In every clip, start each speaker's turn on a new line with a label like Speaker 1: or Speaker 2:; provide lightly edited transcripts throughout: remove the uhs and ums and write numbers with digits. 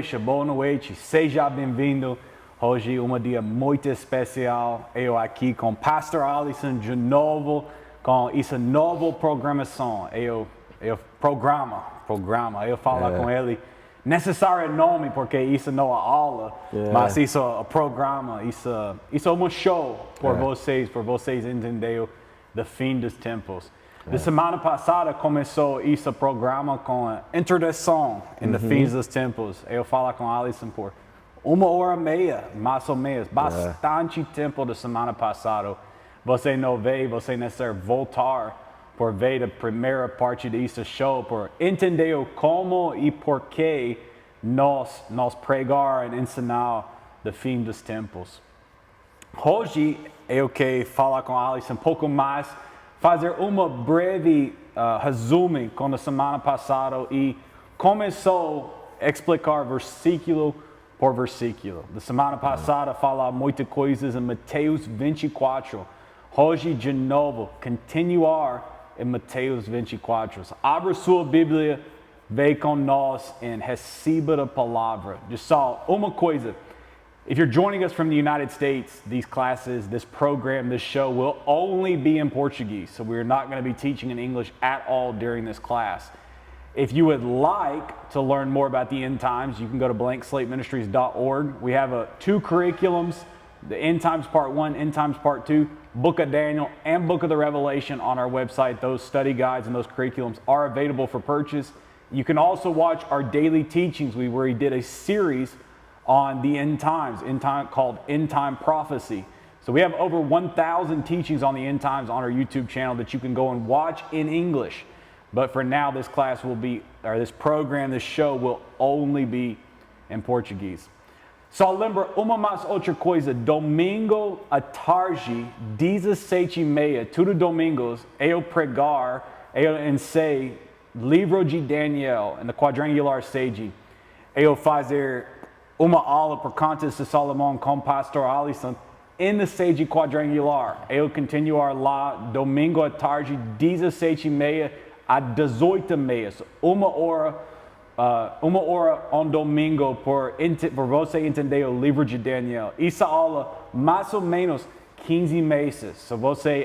Speaker 1: igreja, boa noite, seja bem-vindo. Hoje um dia muito especial, eu aqui com o Pastor Alisson de novo, com essa nova programação. Eu falo com ele, necessário nome, porque isso não é aula, mas isso é um programa, isso é um show por vocês entenderem o fim dos tempos. Na semana passada começou esse programa com a introdução no fim dos tempos. Eu falo com Alisson por 1h30, mais ou menos, bastante tempo da semana passada. Você não veio, você necessita voltar por ver a primeira parte desse show, por entender como e por que nós pregar e ensinar o fim dos tempos. Hoje eu quero falar com Alisson um pouco mais, fazer uma breve resumo com a semana passada e começou a explicar versículo por versículo. Da semana passada falar muitas coisas em Mateus 24. Hoje de novo continuar em Mateus 24. Abra sua Bíblia, vem com nós e receba a palavra. Just só uma coisa. If you're joining us from the United States, these classes, this program, this show will only be in Portuguese. So we're not going to be teaching in English at all during this class. If you would like to learn more about the end times, you can go to blankslateministries.org. We have two curriculums, the End Times Part 1, End Times Part 2, Book of Daniel, and Book of the Revelation on our website. Those study guides and those curriculums are available for purchase. You can also watch our daily teachings. We did a series on the end times called End Time Prophecy. So we have over 1,000 teachings on the end times on our YouTube channel that you can go and watch in English. But for now, this class will be, or this program, this show will only be in Portuguese. Só lembra uma mais outra coisa, domingo à tarde, 17h30, tudo domingos, eu pregar, eu ensino livro de Daniel, na quadrangular sede. Eu fazer uma aula por Cantos de Salomão com o Pastor Alisson na sede quadrangular. Eu continuar lá domingo à tarde, 17h30 a 18h30. Uma hora domingo por você entender o livro de Daniel. Essa aula, mais ou menos 15 meses. Se você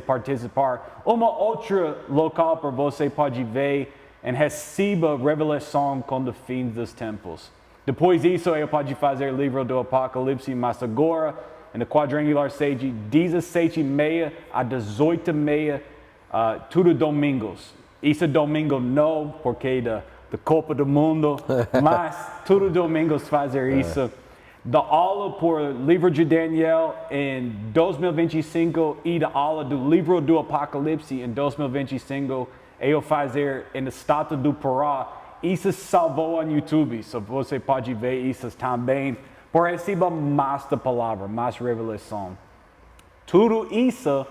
Speaker 1: participar, uma outra local para você pode ver e receba revelação com o fim dos tempos. Depois disso, eu pode fazer livro do Apocalipse, mas agora, na quadrangular sede, 17h30 a 18h30, tudo domingos. Isso domingo não, porque da Copa do Mundo, mas tudo domingos fazer isso. Da aula por livro de Daniel em 2025 e da aula do livro do Apocalipse em 2025, eu fazer no estado do Pará. Isso salvou no YouTube, so você pode ver isso também, por receber mais da palavra, mais revelação. Tudo isso,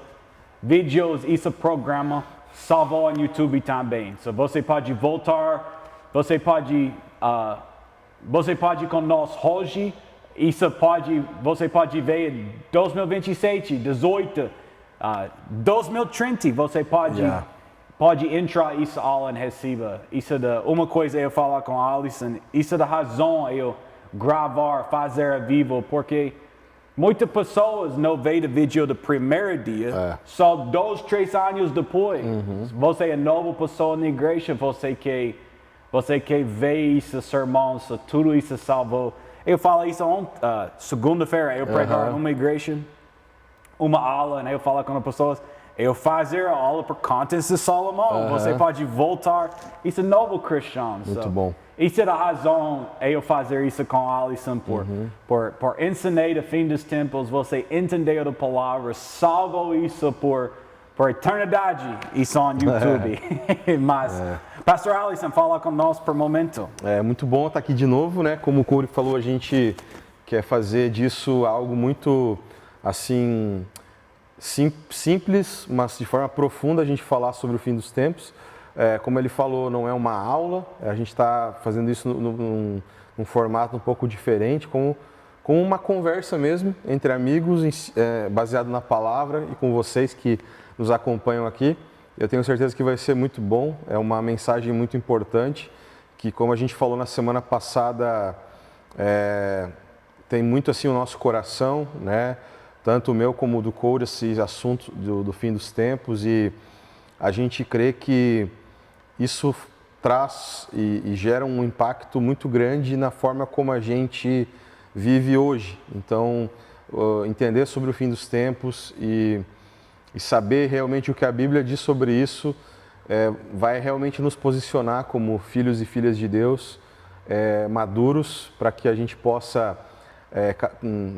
Speaker 1: vídeos, esse programa, salvou no YouTube também. So você pode voltar, você pode conosco hoje, você pode ver em 2027, 18, 2030, você pode entrar essa aula e receber. Isso é uma coisa eu falar com a Alisson. Isso é a razão eu gravar, fazer a vivo, porque muitas pessoas não veem o vídeo do primeiro dia, só 2, 3 anos depois. Você é nova pessoa na igreja, você quer ver esse sermão, tudo isso salvou. Eu falo isso segunda-feira, eu pregar numa igreja, uma aula, e eu falo com as pessoas. Eu fazer a aula por Cantos de Salomão. Você pode voltar. Isso é novo cristão.
Speaker 2: Muito bom.
Speaker 1: Isso é a razão eu fazer isso com Alisson por ensinar o fim dos tempos. Você entender a palavra, salvo isso por eternidade. Isso no YouTube. Mas, Pastor Alisson, fala conosco por um momento.
Speaker 2: É muito bom estar aqui de novo, né? Como o Corey falou, a gente quer fazer disso algo muito assim simples, mas de forma profunda a gente falar sobre o fim dos tempos. Como ele falou, não é uma aula, a gente está fazendo isso num formato um pouco diferente, como uma conversa mesmo entre amigos, baseado na palavra e com vocês que nos acompanham aqui. Eu tenho certeza que vai ser muito bom, é uma mensagem muito importante que como a gente falou na semana passada, tem muito assim o nosso coração, né? Tanto o meu como o do Cody, esse assunto do fim dos tempos, e a gente crê que isso traz e gera um impacto muito grande na forma como a gente vive hoje. Então, entender sobre o fim dos tempos e saber realmente o que a Bíblia diz sobre isso vai realmente nos posicionar como filhos e filhas de Deus, maduros, para que a gente possa,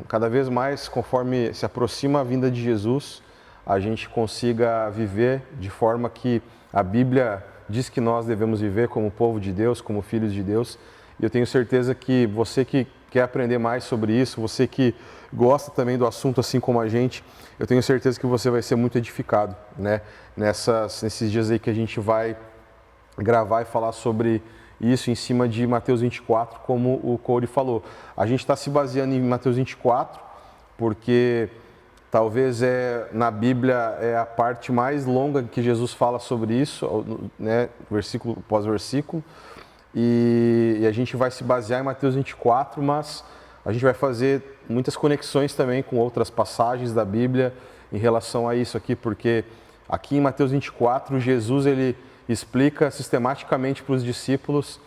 Speaker 2: cada vez mais, conforme se aproxima a vinda de Jesus, a gente consiga viver de forma que a Bíblia diz que nós devemos viver como povo de Deus, como filhos de Deus. E eu tenho certeza que você que quer aprender mais sobre isso, você que gosta também do assunto assim como a gente, eu tenho certeza que você vai ser muito edificado, né? Nesses dias aí que a gente vai gravar e falar sobre isso em cima de Mateus 24, como o Cody falou. A gente está se baseando em Mateus 24 porque talvez na Bíblia é a parte mais longa que Jesus fala sobre isso, né? Versículo após versículo. E a gente vai se basear em Mateus 24, mas a gente vai fazer muitas conexões também com outras passagens da Bíblia em relação a isso aqui, porque aqui em Mateus 24, Jesus ele explica sistematicamente para os discípulos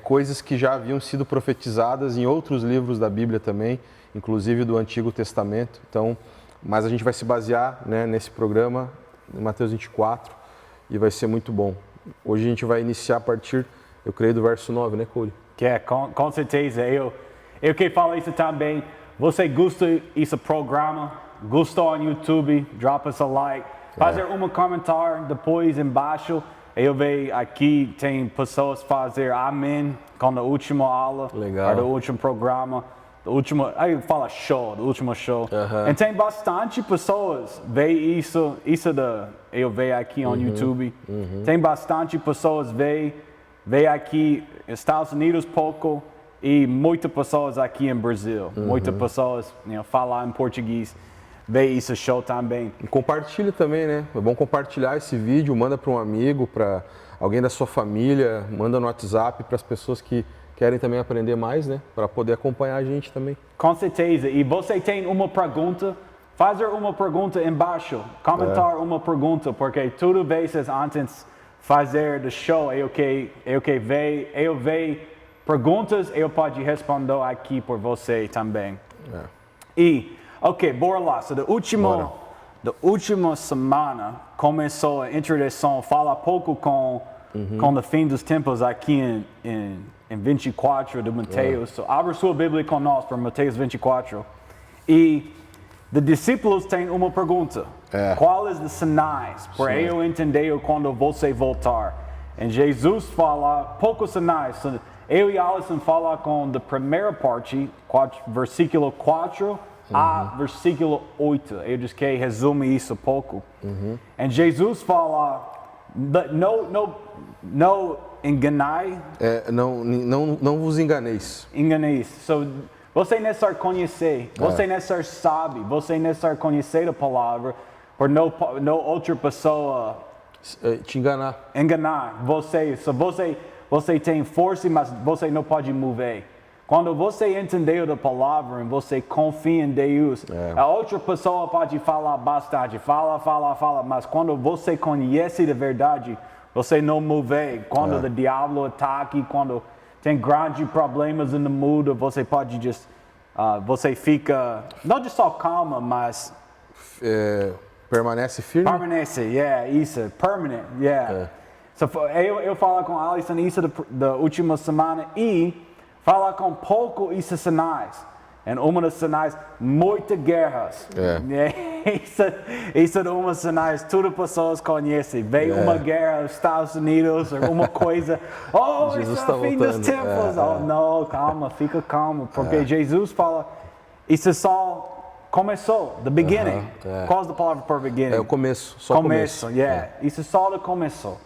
Speaker 2: coisas que já haviam sido profetizadas em outros livros da Bíblia também, inclusive do Antigo Testamento. Então, mas a gente vai se basear, né, nesse programa, em Mateus 24, e vai ser muito bom. Hoje a gente vai iniciar a partir, eu creio, do verso 9, né, Cody?
Speaker 1: Com certeza. Eu que falo isso também. Você gosta desse programa? Gostou no YouTube? Dropa us a like. Fazer comentário depois embaixo. Eu vejo aqui tem pessoas fazer amém com a última aula.
Speaker 2: Legal.
Speaker 1: Do último programa. Do último, aí fala show, do último show. E tem bastante pessoas vê isso eu vejo aqui no YouTube. Tem bastante pessoas vê aqui Estados Unidos pouco e muitas pessoas aqui em Brasil. Muitas pessoas falam em português. Vê isso show também.
Speaker 2: E compartilha também, né? É bom compartilhar esse vídeo, manda para um amigo, para alguém da sua família, manda no WhatsApp para as pessoas que querem também aprender mais, né? Para poder acompanhar a gente também.
Speaker 1: Com certeza. E você tem uma pergunta? Fazer uma pergunta embaixo. Comentar uma pergunta, porque tudo vezes antes fazer do show, eu vejo perguntas, eu posso responder aqui por você também. E, ok, bora lá. So, da última semana começou a introdução, fala pouco com o fim dos tempos aqui em 24 de Mateus. So, abra sua Bíblia conosco para Mateus 24. E os discípulos têm uma pergunta. Quais os sinais para eu entender quando você voltar? E Jesus fala poucos sinais. So, eu e Alisson fala com a primeira parte, versículo 4 a versículo 8. Eu disse que resume isso pouco. E Jesus fala, não enganai.
Speaker 2: Não vos enganeis.
Speaker 1: So, você necessariamente conhecer, você necessariamente sabe, você necessariamente conhecer a palavra, por não outra pessoa
Speaker 2: te enganar.
Speaker 1: Você. So, você tem força, mas você não pode mover. Quando você entendeu a palavra e você confia em Deus, a outra pessoa pode falar bastante, fala, mas quando você conhece a verdade, você não move. Quando o diabo ataca, quando tem grandes problemas no mundo, você pode você fica, não só calma, mas
Speaker 2: permanece firme.
Speaker 1: Isso, permanent, So, eu falo com a Alisson isso da última semana e fala com pouco esses sinais. E uma das sinais, muitas guerras. Isso é uma sinais, todas as pessoas conhecem. Vem uma guerra nos Estados Unidos, ou uma coisa.
Speaker 2: Jesus
Speaker 1: isso é o fim dos tempos. Não, calma, fica calmo. Porque Jesus fala, isso só começou, the beginning. Qual é a palavra para beginning?
Speaker 2: É o começo, só começo.
Speaker 1: Isso só começou.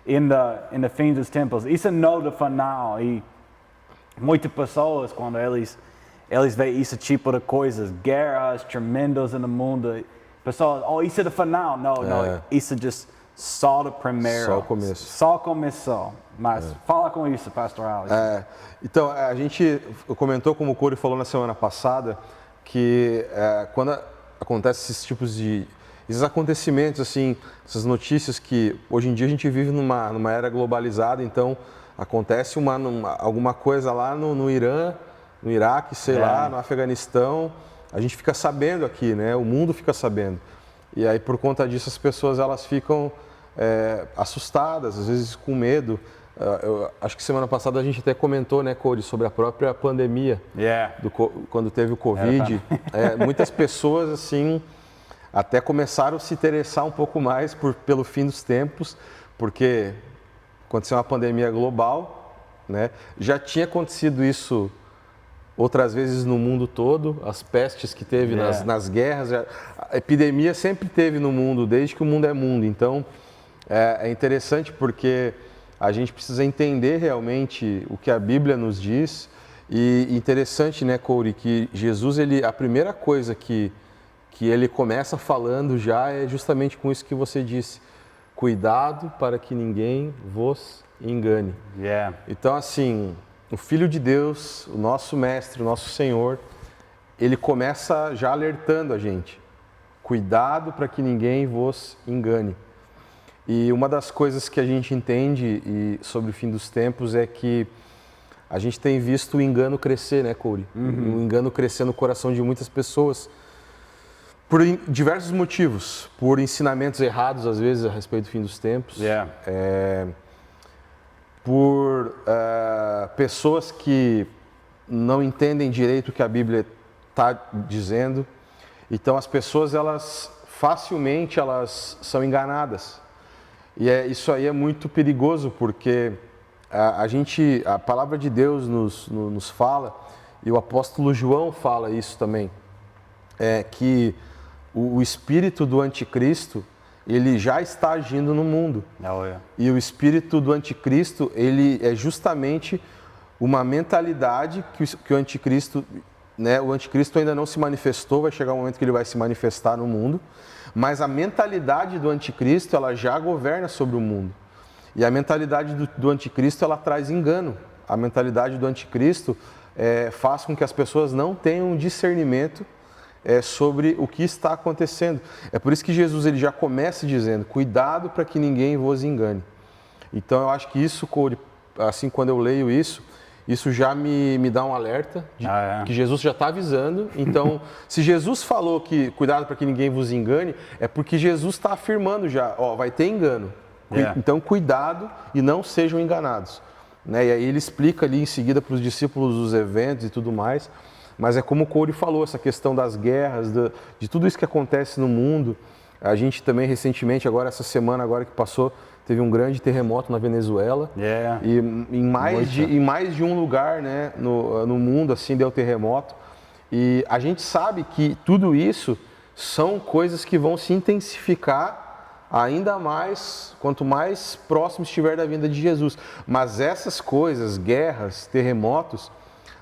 Speaker 1: No fim dos tempos. Isso não é o final. E muitas pessoas, quando eles veem esse tipo de coisas, guerras tremendas no mundo, pessoas, isso é o final. Não, isso só do primeiro.
Speaker 2: Só o começo.
Speaker 1: Só começou. Mas fala com isso, Pastor Alex.
Speaker 2: Então, a gente comentou, como o Corey falou na semana passada, que quando acontecem esses acontecimentos, assim, essas notícias que hoje em dia a gente vive numa era globalizada, então acontece alguma coisa lá no Irã, no Iraque, sei lá, no Afeganistão, a gente fica sabendo aqui, né? O mundo fica sabendo. E aí, por conta disso, as pessoas elas ficam assustadas, às vezes com medo. Eu acho que semana passada a gente até comentou, né, Corey, sobre a própria pandemia, quando teve o Covid. Muitas pessoas, assim, até começaram a se interessar um pouco mais pelo fim dos tempos, porque aconteceu uma pandemia global, né? Já tinha acontecido isso outras vezes no mundo todo, as pestes que teve nas guerras, a epidemia sempre teve no mundo, desde que o mundo é mundo. Então, é interessante porque a gente precisa entender realmente o que a Bíblia nos diz. E interessante, né, Corey, que Jesus, a primeira coisa que ele começa falando já é justamente com isso que você disse. Cuidado para que ninguém vos engane. Então, assim, o Filho de Deus, o nosso Mestre, o nosso Senhor, ele começa já alertando a gente. Cuidado para que ninguém vos engane. E uma das coisas que a gente entende sobre o fim dos tempos é que a gente tem visto o engano crescer, né, Corey? O engano crescer no coração de muitas pessoas por diversos motivos. Por ensinamentos errados, às vezes, a respeito do fim dos tempos. Por pessoas que não entendem direito o que a Bíblia está dizendo. Então, as pessoas, facilmente, elas são enganadas. E isso aí é muito perigoso, porque a palavra de Deus nos fala, e o apóstolo João fala isso também, que o espírito do anticristo, ele já está agindo no mundo. E o espírito do anticristo, ele é justamente uma mentalidade que o anticristo, né, o anticristo ainda não se manifestou, vai chegar um momento que ele vai se manifestar no mundo, mas a mentalidade do anticristo, ela já governa sobre o mundo. E a mentalidade do anticristo, ela traz engano. A mentalidade do anticristo faz com que as pessoas não tenham discernimento sobre o que está acontecendo. É por isso que Jesus ele já começa dizendo, cuidado para que ninguém vos engane. Então eu acho que isso, assim, quando eu leio isso já me dá um alerta de que Jesus já está avisando. Então, se Jesus falou que cuidado para que ninguém vos engane, é porque Jesus está afirmando já, vai ter engano. Então, cuidado e não sejam enganados. Né? E aí ele explica ali em seguida para os discípulos os eventos e tudo mais. Mas é como o Corey falou, essa questão das guerras, de tudo isso que acontece no mundo. A gente também recentemente, agora essa semana agora que passou, teve um grande terremoto na Venezuela. E em mais de um lugar, né, no mundo assim deu terremoto. E a gente sabe que tudo isso são coisas que vão se intensificar ainda mais, quanto mais próximo estiver da vinda de Jesus. Mas essas coisas, guerras, terremotos,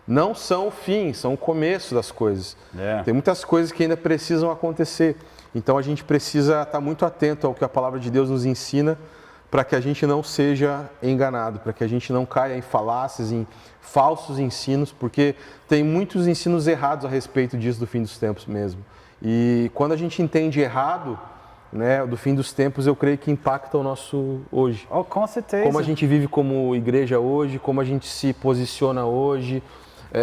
Speaker 2: não são o fim, são o começo das coisas. Tem muitas coisas que ainda precisam acontecer. Então a gente precisa estar muito atento ao que a palavra de Deus nos ensina, para que a gente não seja enganado, para que a gente não caia em falácias, em falsos ensinos, porque tem muitos ensinos errados a respeito disso do fim dos tempos mesmo. E quando a gente entende errado, né, do fim dos tempos, eu creio que impacta o nosso hoje.
Speaker 1: Com certeza.
Speaker 2: Como a gente vive como igreja hoje, como a gente se posiciona hoje,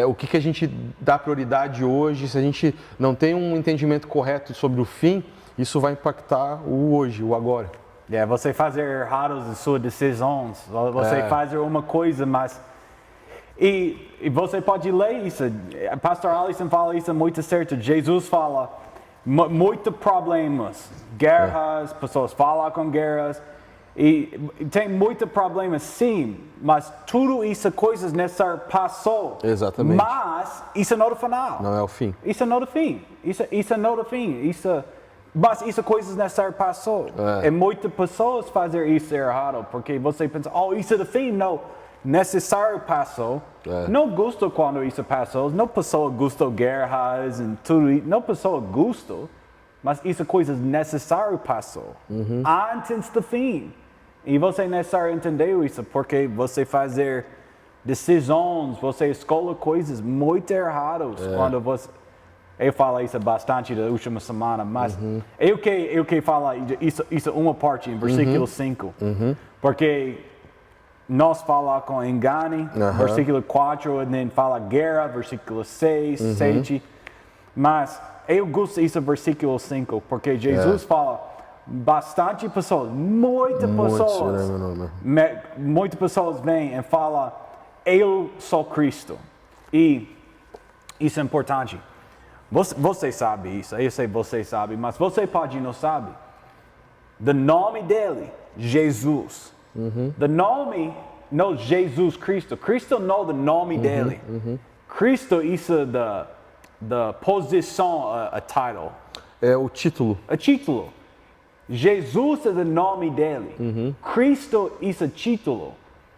Speaker 2: o que a gente dá prioridade hoje. Se a gente não tem um entendimento correto sobre o fim, isso vai impactar o hoje, o agora.
Speaker 1: Você fazer errados em suas decisões, você fazer uma coisa, mas... E você pode ler isso, Pastor Alisson fala isso muito certo, Jesus fala, muitos problemas, guerras, pessoas falam com guerras, e tem muitos problemas sim, mas tudo isso, coisas necessárias passou.
Speaker 2: Exatamente.
Speaker 1: Mas isso não é o final.
Speaker 2: Não é o fim.
Speaker 1: Isso não é o fim, isso não é o fim, mas isso coisas necessárias passou. E muitas pessoas fazem isso errado, porque você pensa, isso é o fim, não. Necessário passou. Não gosto quando isso passou. Não pessoa gosta guerras e tudo isso. Não pessoa gosta. mas isso é coisas necessárias passou. Antes do fim. E você é necessário entender isso, porque você fazer decisões, você escolhe coisas muito erradas quando você... Eu falo isso bastante da última semana, mas eu que falar isso uma parte em versículo 5. Porque nós falamos com engane, versículo 4, e then fala guerra, versículo 6, 7. Mas eu gosto disso versículo 5, porque Jesus fala bastante pessoas, muitas pessoas vêm e falam, eu sou Cristo. E isso é importante. Você sabe isso, eu sei que você sabe, mas você pode não sabe. Do nome dele, Jesus. Do nome, não Jesus Cristo. Cristo não do nome dele. Cristo, isso da posição, a title.
Speaker 2: É o título.
Speaker 1: A título. Jesus é o nome dele. Cristo, isso é título.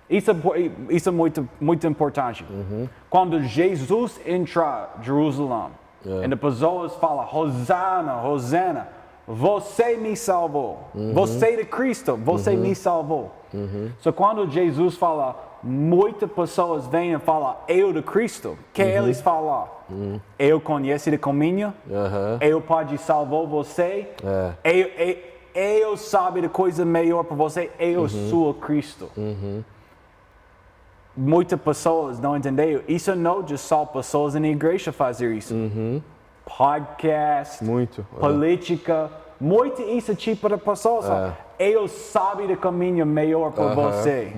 Speaker 1: Isso é muito importante. Quando Jesus entra em Jerusalém, e as pessoas falam, Hosana, Hosana, você me salvou. Você é Cristo, você me salvou. So, quando Jesus fala, muitas pessoas vêm e falam, eu de Cristo, que eles falam? Eu conheço o caminho, eu pode salvar você, eu sabe de coisa melhor para você, eu sou Cristo. Muitas pessoas não entenderam. Isso não é só pessoas na igreja fazer isso. Podcast, política, muito esse tipo de pessoas. Eu sabe do caminho melhor para você.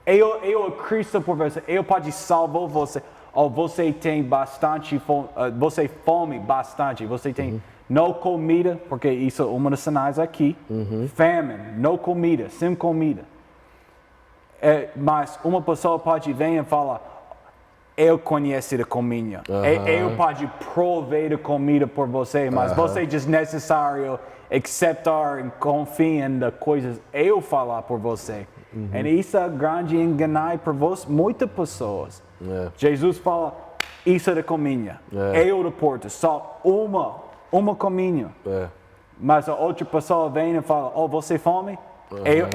Speaker 1: Eu Cristo por você. Eu pode salvar você. Ou você tem bastante fome, você fome bastante. Você tem não comida, porque isso é uma das sinais aqui. Famine, não comida, sem comida. Mas uma pessoa pode vir e falar, eu conheço a comida, eu pode prover a comida por você, mas você é desnecessário aceitar e confiar em coisas eu falar por você. E isso é grande enganar para muitas pessoas. Jesus fala, isso é a comida, eu da porta, só uma comida. Mas a outra pessoa vem e fala, você fome?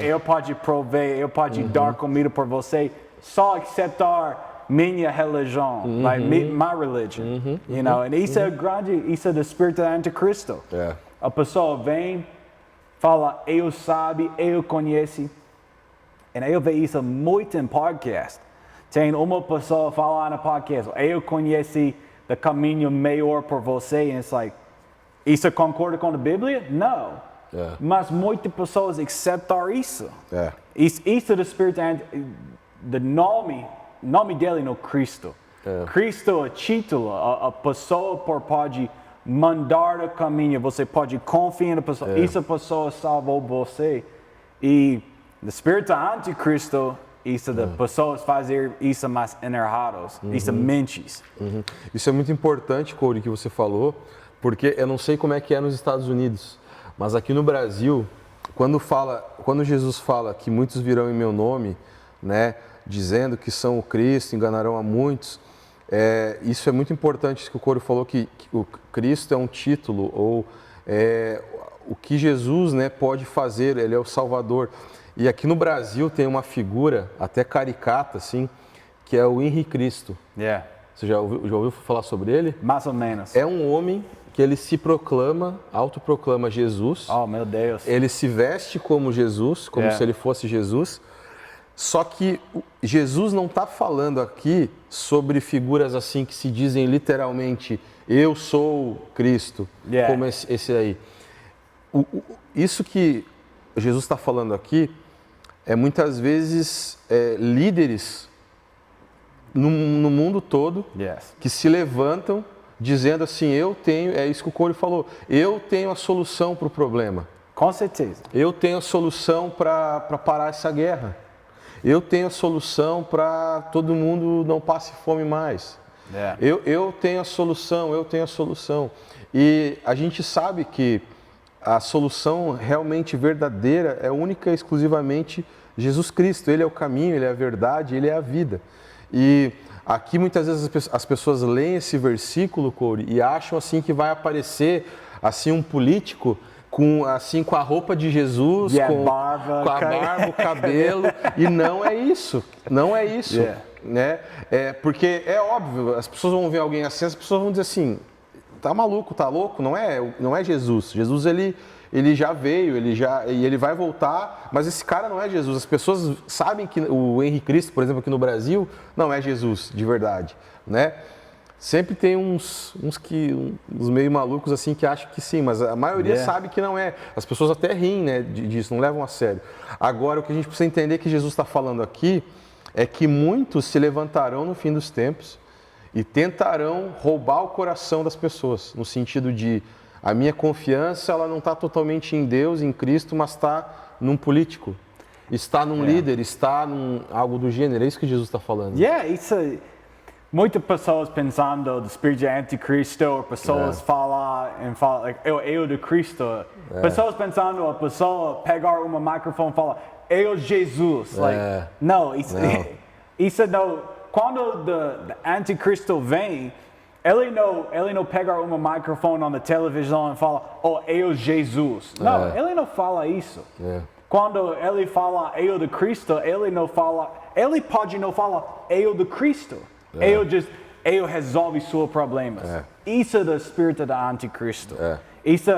Speaker 1: Eu pode prover, eu pode dar comida por você, só aceitar minha religião, like my religion, you know. E isso é grande, isso é do espírito do anticristo. A pessoa vem, fala, eu sabe, eu conheço. E eu vejo isso muito em podcast. Tem uma pessoa falando no podcast, eu conheço o caminho melhor por você, e it's like, isso concorda com a Bíblia? Não. Mas muitas pessoas aceitam isso. Isso é do Espírito, do nome dele no Cristo. Cristo é o título, a pessoa pode mandar o caminho, você pode confiar na pessoa, essa pessoa salvou você. E no Espírito Anticristo, isso de pessoas fazer isso mais errados, isso mentes.
Speaker 2: Isso é muito importante, Corey, que você falou, porque eu não sei como é que é nos Estados Unidos, mas aqui no Brasil, quando Jesus fala que muitos virão em meu nome, né, dizendo que são o Cristo, enganarão a muitos, isso é muito importante, isso que o Corey falou, que o Cristo é um título, ou o que Jesus, né, pode fazer, ele é o Salvador. E aqui no Brasil tem uma figura, até caricata, assim, que é o Henri Cristo. Você já ouviu falar sobre ele?
Speaker 1: Mais ou menos.
Speaker 2: É um homem que ele se autoproclama Jesus.
Speaker 1: Oh, meu Deus.
Speaker 2: Ele se veste como Jesus, como se ele fosse Jesus. Só que Jesus não está falando aqui sobre figuras assim que se dizem literalmente, eu sou Cristo, como esse aí. Isso que Jesus está falando aqui é muitas vezes líderes no mundo todo que se levantam dizendo assim, eu tenho, é isso que o Corey falou, eu tenho a solução para o problema.
Speaker 1: Com certeza.
Speaker 2: Eu tenho a solução para parar essa guerra. Eu tenho a solução para todo mundo não passe fome mais. Eu tenho a solução, eu tenho a solução. E a gente sabe que a solução realmente verdadeira é única e exclusivamente Jesus Cristo. Ele é o caminho, Ele é a verdade, Ele é a vida. E aqui muitas vezes as pessoas leem esse versículo, Corey, e acham assim que vai aparecer assim um político com a roupa de Jesus, com a barba, o cabelo, e não é isso, né? Porque é óbvio, as pessoas vão ver alguém assim, as pessoas vão dizer assim, tá maluco, tá louco, não é Jesus. Jesus ele já veio, e ele vai voltar, mas esse cara não é Jesus. As pessoas sabem que o Henrique Cristo, por exemplo, aqui no Brasil, não é Jesus de verdade, né? Sempre tem uns meio malucos assim que acham que sim, mas a maioria sabe que não é. As pessoas até riem, né, disso, não levam a sério. Agora, o que a gente precisa entender que Jesus está falando aqui é que muitos se levantarão no fim dos tempos e tentarão roubar o coração das pessoas, no sentido de a minha confiança ela não está totalmente em Deus, em Cristo, mas está num político, está num líder, está num algo do gênero. É isso que Jesus está falando.
Speaker 1: Muitas pessoas pensando do espírito de anticristo, ou pessoas falam, like, eu de Cristo. Pessoas pensando, a pessoa pegar um microfone e falar, eu Jesus. Like, não, isso não. Quando o anticristo vem, ele não pega um microfone na televisão e fala, eu Jesus. Não, ele não fala isso. Quando ele fala eu de Cristo, ele pode não falar eu de Cristo. Eu resolve seus problemas. Isso é do espírito do anticristo. Isso,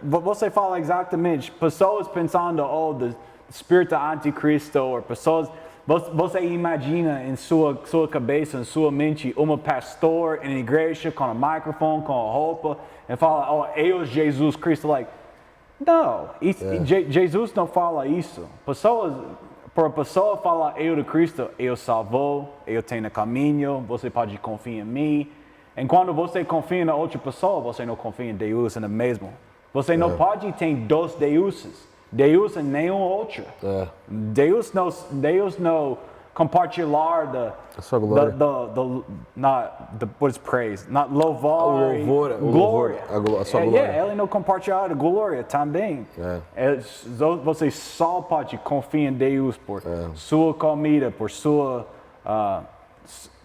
Speaker 1: você fala exatamente, pessoas pensando, do espírito anticristo, ou pessoas, você imagina em sua cabeça, em sua mente, pastor em igreja com um microfone, com a roupa, e fala, eu Jesus Cristo, like, não, Jesus não fala isso. Por a pessoa falar, eu de Cristo, eu salvou, eu tenho caminho, você pode confiar em mim. E quando você confia em outra pessoa, você não confia em Deus no mesmo. Você não pode ter dois deuses. Deus e nenhum outro. Deus não compartilhar da sua glória. Praise, not louvar, glória.
Speaker 2: A sua glória.
Speaker 1: Ele não compartilha a glória também. Você só pode confiar em Deus por sua comida, por sua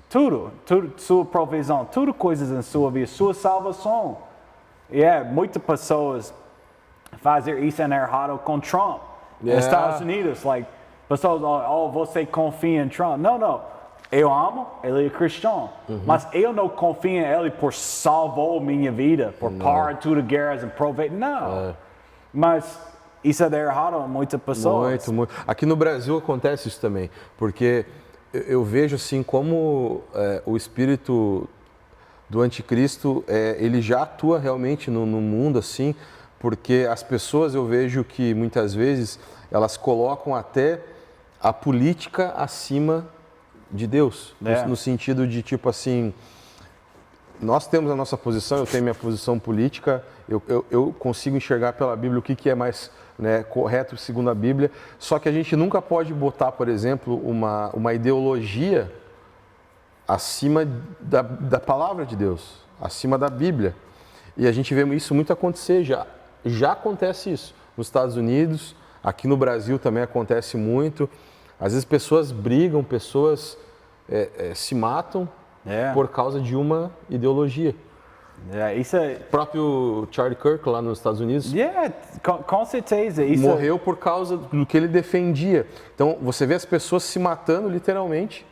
Speaker 1: tudo, sua provisão, tudo coisas em sua vida, sua salvação. Muitas pessoas fazem isso errado com Trump. Nos Estados Unidos, like, pessoas, você confia em Trump. Não. Eu amo, ele é cristão. Mas eu não confio em ele por salvar minha vida, por parar tudo guerras e prover. Não. Mas isso é errado a muitas pessoas.
Speaker 2: Muito. Aqui no Brasil acontece isso também. Porque eu vejo assim como o espírito do anticristo, ele já atua realmente no mundo assim. Porque as pessoas, eu vejo que muitas vezes elas colocam até a política acima de Deus, no sentido de tipo assim, nós temos a nossa posição, eu tenho minha posição política, eu consigo enxergar pela Bíblia o que é mais correto segundo a Bíblia, só que a gente nunca pode botar, por exemplo, uma ideologia acima da palavra de Deus, acima da Bíblia. E a gente vê isso muito acontecer já acontece isso nos Estados Unidos, aqui no Brasil também acontece muito. Às vezes pessoas brigam, pessoas se matam por causa de uma ideologia.
Speaker 1: Isso é...
Speaker 2: O próprio Charlie Kirk lá nos Estados Unidos
Speaker 1: com certeza. Isso
Speaker 2: morreu por causa do que ele defendia. Então você vê as pessoas se matando literalmente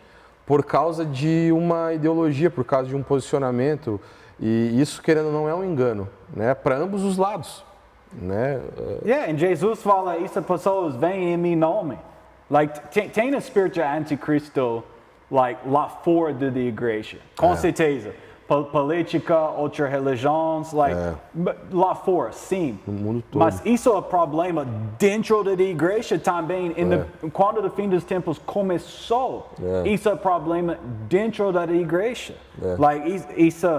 Speaker 2: por causa de uma ideologia, por causa de um posicionamento. E isso, querendo ou não, é um engano, né? Para ambos os lados. Né?
Speaker 1: E Jesus fala isso, as pessoas vêm em meu nome. Like, tem espírito de anticristo like, lá fora da igreja, com certeza. Política, outras religiões, like, lá fora, sim.
Speaker 2: No mundo todo.
Speaker 1: Mas isso é o problema dentro da igreja também. Quando o fim dos tempos começou, isso é o problema dentro da igreja. Like, isso...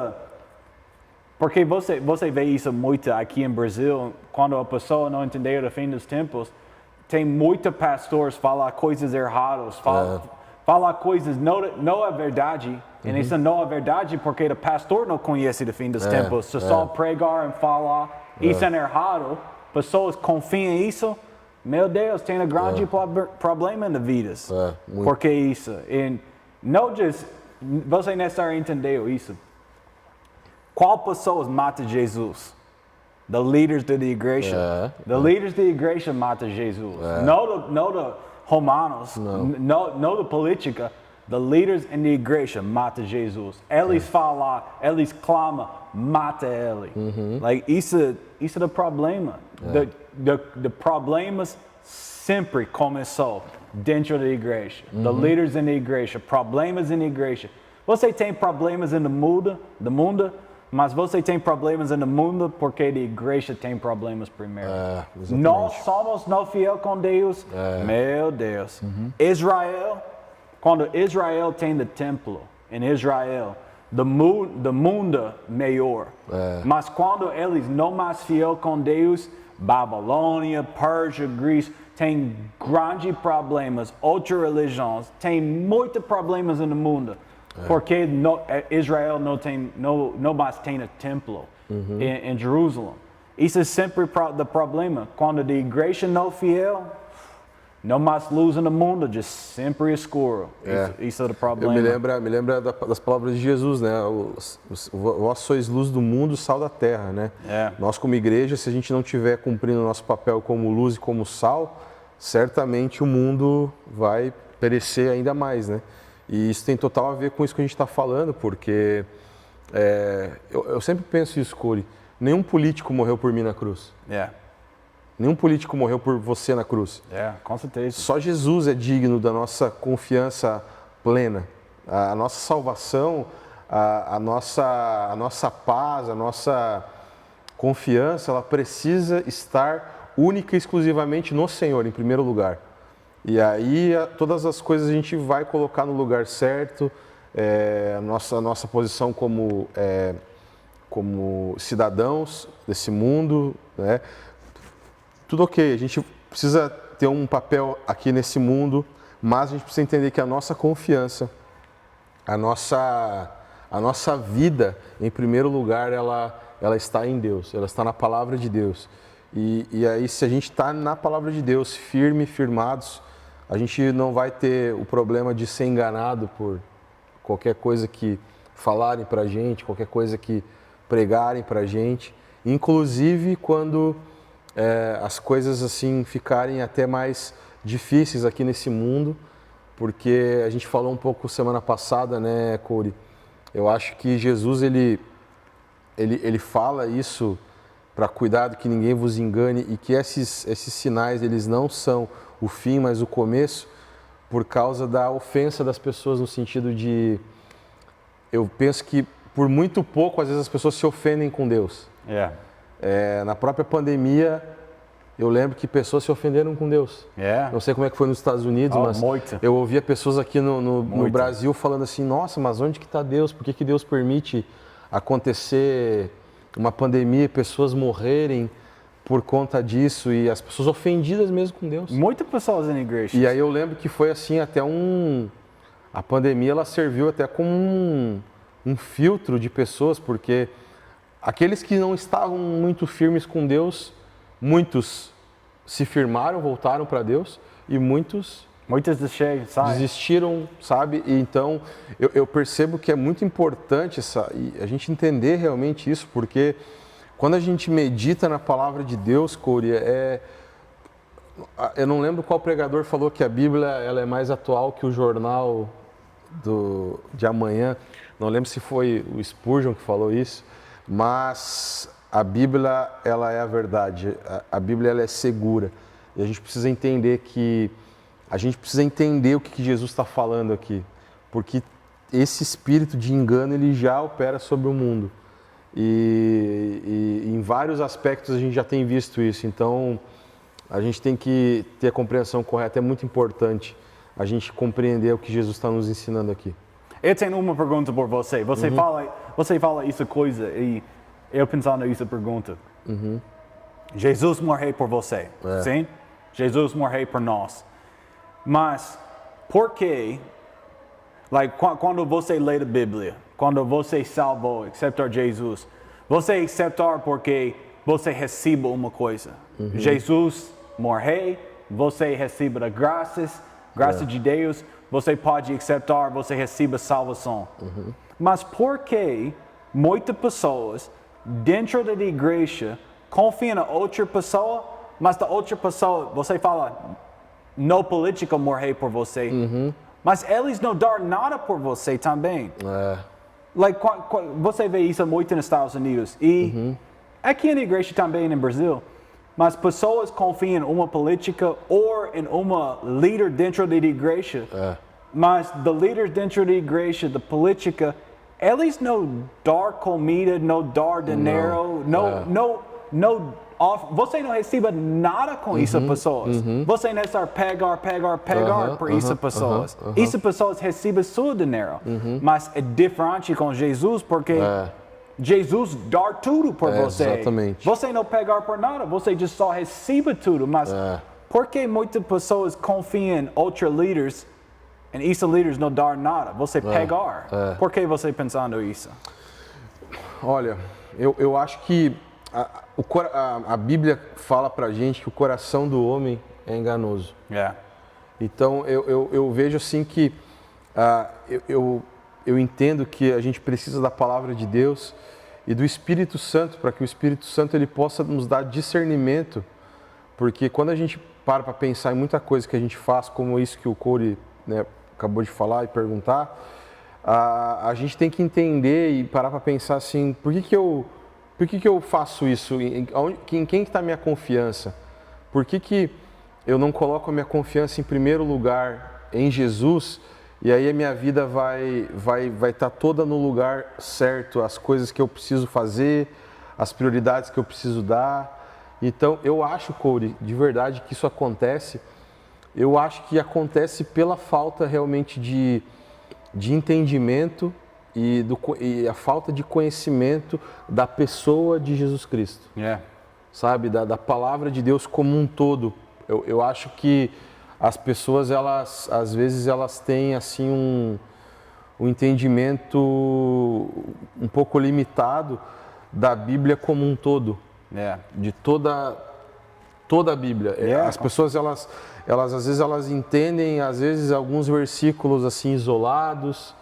Speaker 1: Porque você vê isso muito aqui em Brasil, quando a pessoa não entendeu o fim dos tempos, tem muitos pastores falar coisas erradas, falar coisas não é verdade. E isso não é verdade porque o pastor não conhece o fim dos tempos. Se só pregar e falar, isso é errado, pessoas confiam nisso, meu Deus, tem um grande problema na vida. Porque isso. E não diz, você necessariamente entendeu isso. Qual pessoas mata Jesus? The leaders da igreja. The leaders da igreja matam Jesus. Não da romanos, não da política. The leaders in the igreja matam Jesus. Eles falam, eles clamam, mata ele. Like, isso é o problema. The problemas sempre começou dentro da igreja. The leaders in the igreja, problemas na igreja. Você tem problemas no mundo, mas você tem problemas no mundo porque a igreja tem problemas primeiro. Nós somos não fiel com Deus. Meu Deus. Israel, quando Israel tem o templo em Israel, do mundo melhor. Mas quando eles não mais fiel com Deus, Babilônia, Pérsia, Grécia, tem grandes problemas. Outras religiões tem muitos problemas no mundo. Porque Israel não mais tem o templo em Jerusalém. Isso é sempre o problema. Quando a igreja não é fiel, não mais luz no mundo, sempre escuro. Isso é o problema.
Speaker 2: Eu me lembra das palavras de Jesus, né? Vós sois luz do mundo, sal da terra, né? Nós como igreja, se a gente não estiver cumprindo o nosso papel como luz e como sal, certamente o mundo vai perecer ainda mais, né? E isso tem total a ver com isso que a gente está falando, porque eu sempre penso isso, Corey. Nenhum político morreu por mim na cruz. Nenhum político morreu por você na cruz.
Speaker 1: Com certeza.
Speaker 2: Só Jesus é digno da nossa confiança plena. A nossa salvação, a nossa paz, a nossa confiança, ela precisa estar única e exclusivamente no Senhor, em primeiro lugar. E aí todas as coisas a gente vai colocar no lugar certo, a nossa posição como cidadãos desse mundo, né? Tudo ok, a gente precisa ter um papel aqui nesse mundo, mas a gente precisa entender que a nossa confiança, a nossa vida, em primeiro lugar, ela está em Deus, ela está na palavra de Deus. E aí, se a gente está na palavra de Deus, firmados, a gente não vai ter o problema de ser enganado por qualquer coisa que falarem para a gente, qualquer coisa que pregarem para a gente. Inclusive quando as coisas assim ficarem até mais difíceis aqui nesse mundo, porque a gente falou um pouco semana passada, né, Corey? Eu acho que Jesus, ele fala isso para cuidar que ninguém vos engane e que esses sinais, eles não são o fim, mas o começo, por causa da ofensa das pessoas, no sentido de... Eu penso que por muito pouco, às vezes, as pessoas se ofendem com Deus. Na própria pandemia, eu lembro que pessoas se ofenderam com Deus. Não sei como é que foi nos Estados Unidos, mas eu ouvia pessoas aqui no Brasil falando assim, nossa, mas onde que está Deus? Por que Deus permite acontecer uma pandemia, pessoas morrerem por conta disso, e as pessoas ofendidas mesmo com Deus.
Speaker 1: Muitas pessoas na igreja.
Speaker 2: E aí eu lembro que foi assim, até a pandemia, ela serviu até como um filtro de pessoas, porque aqueles que não estavam muito firmes com Deus, muitos se firmaram, voltaram para Deus, e muitos desistiram, sabe? E então eu percebo que é muito importante a gente entender realmente isso, porque quando a gente medita na palavra de Deus, Corey, eu não lembro qual pregador falou que a Bíblia ela é mais atual que o jornal de amanhã. Não lembro se foi o Spurgeon que falou isso, mas a Bíblia ela é a verdade. A Bíblia ela é segura. E a gente precisa entender o que Jesus está falando aqui, porque esse espírito de engano ele já opera sobre o mundo. E em vários aspectos a gente já tem visto isso, então a gente tem que ter a compreensão correta, é muito importante a gente compreender o que Jesus está nos ensinando aqui.
Speaker 1: Eu tenho uma pergunta por você. Você fala essa coisa e eu pensando nessa pergunta. Jesus morreu por você, sim? Jesus morreu por nós. Mas por que, quando você lê a Bíblia, quando você salvou, aceitar Jesus, você aceitar porque você recebe uma coisa. Jesus morreu, você recebe a graça de Deus, você pode aceitar, você recebe a salvação. Mas por que muitas pessoas dentro da igreja confia na outra pessoa, mas da outra pessoa, você fala, não política morrer por você. Mas eles não dão nada por você também. Like, você vê isso muito nos Estados Unidos. E aqui na igreja também no Brasil. Mas pessoas confiam em uma política ou em uma líder dentro da igreja. Mas the líderes dentro da igreja, da política, eles não dão comida, não dão dinheiro, você não recebe nada com essas pessoas. Você não está pegar por essas pessoas. Essas pessoas recebem seu dinheiro. Mas é diferente com Jesus, porque Jesus dá tudo por você.
Speaker 2: Exatamente.
Speaker 1: Você não pegar por nada, você só recebe tudo. Mas por que muitas pessoas confiam em outros líderes e esses líderes não dão nada? Você pegar. Por que você pensando isso?
Speaker 2: Olha, eu acho que a Bíblia fala pra gente que o coração do homem é enganoso. Então eu vejo assim que eu entendo que a gente precisa da palavra de Deus e do Espírito Santo para que o Espírito Santo ele possa nos dar discernimento, porque quando a gente para pensar em muita coisa que a gente faz, como isso que o Corey, né, acabou de falar e perguntar, a gente tem que entender e parar para pensar assim, por que eu faço isso? Em quem está a minha confiança? Por que eu não coloco a minha confiança em primeiro lugar em Jesus e aí a minha vida vai estar toda no lugar certo, as coisas que eu preciso fazer, as prioridades que eu preciso dar? Então eu acho, Corey, de verdade que isso acontece. Eu acho que acontece pela falta realmente de entendimento e a falta de conhecimento da pessoa de Jesus Cristo. Sabe, da palavra de Deus como um todo. Eu acho que as pessoas, elas às vezes elas têm assim um entendimento um pouco limitado da Bíblia como um todo. De toda a Bíblia. As pessoas, elas às vezes elas entendem às vezes alguns versículos assim isolados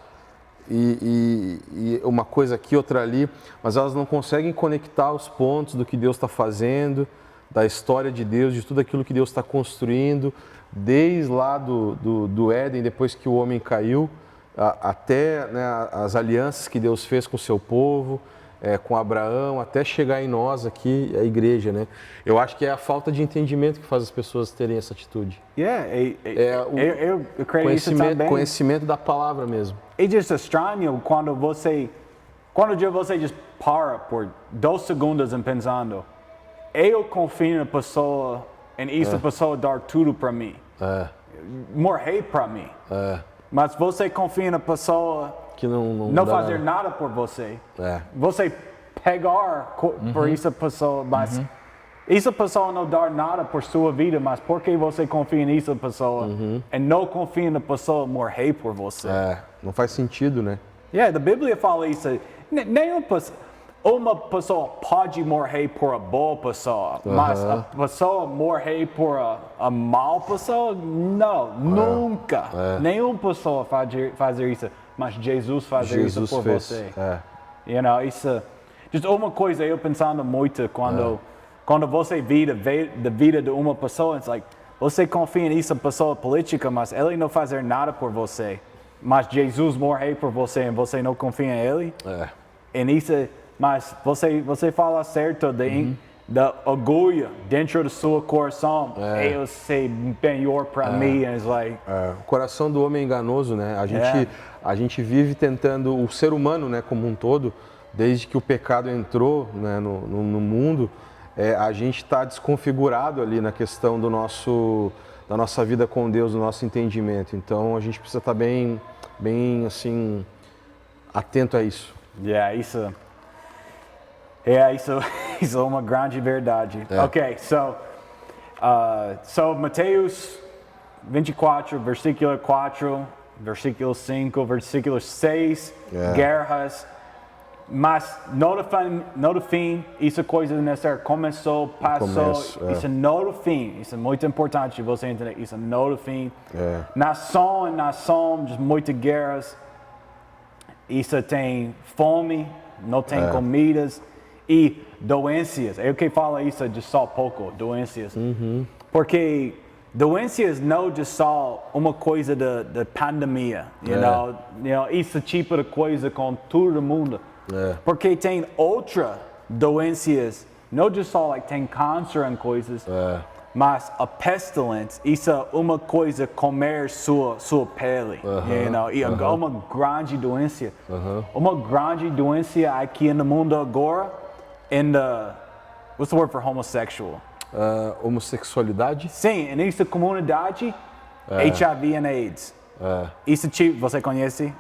Speaker 2: e uma coisa aqui, outra ali, mas elas não conseguem conectar os pontos do que Deus está fazendo, da história de Deus, de tudo aquilo que Deus está construindo, desde lá do Éden, depois que o homem caiu, até, né, as alianças que Deus fez com o seu povo, com Abraão, até chegar em nós aqui, a igreja, né? Eu acho que é a falta de entendimento que faz as pessoas terem essa atitude.
Speaker 1: Eu creio isso também.
Speaker 2: Conhecimento da palavra mesmo.
Speaker 1: É just estranho quando você just para por 2 segundos e pensando, eu confio na pessoa e essa pessoa dar tudo para mim, morrer para mim. Mas você confia na pessoa que não fazer nada por você. Você pegar por essa pessoa, mas essa pessoa não dá nada por sua vida, mas por que você confia nessa pessoa e não confia na pessoa morrer por você?
Speaker 2: Não faz sentido, né?
Speaker 1: A Bíblia fala isso. Uma pessoa pode morrer por a boa pessoa, mas a pessoa morrer por a mal pessoa? Não, nunca. Nenhuma pessoa fazer isso. Mas Jesus fazer isso por você. Isso. Just uma coisa eu pensando muito quando você vê da vida de uma pessoa, it's like, você confia nessa pessoa política, mas ele não fazer nada por você. Mas Jesus morrer por você e você não confia em ele. Mas você fala certo da orgulho dentro do seu coração. Eu sei melhor para mim.
Speaker 2: O coração do homem é enganoso, né? A gente vive tentando, o ser humano, né, como um todo, desde que o pecado entrou, né, no mundo, a gente está desconfigurado ali na questão da nossa vida com Deus, do nosso entendimento. Então a gente precisa estar bem assim, atento a isso.
Speaker 1: Isso é uma grande verdade. Ok, so Mateus 24, versículo 4, versículo 5, versículo 6, guerras. Mas no fim, essa coisa começou, passou, isso não do fim. Isso é muito importante você entender, isso não do fim. Nação em nação, muitas guerras. Isso tem fome, não tem comidas. e doenças. Eu que falo isso de só pouco, doenças. Porque doenças não de só uma coisa da pandemia, you know, esse tipo de coisa com todo mundo. Porque tem outra doenças, não de só like, tem câncer e coisas, mas a pestilência, isso é uma coisa comer sua pele, you know, e uma grande doença. Uma grande doença aqui no mundo agora, what's the word for homosexual?
Speaker 2: Homossexualidade?
Speaker 1: Sim, nessa comunidade, HIV and AIDS. Isso tipo, você conhece?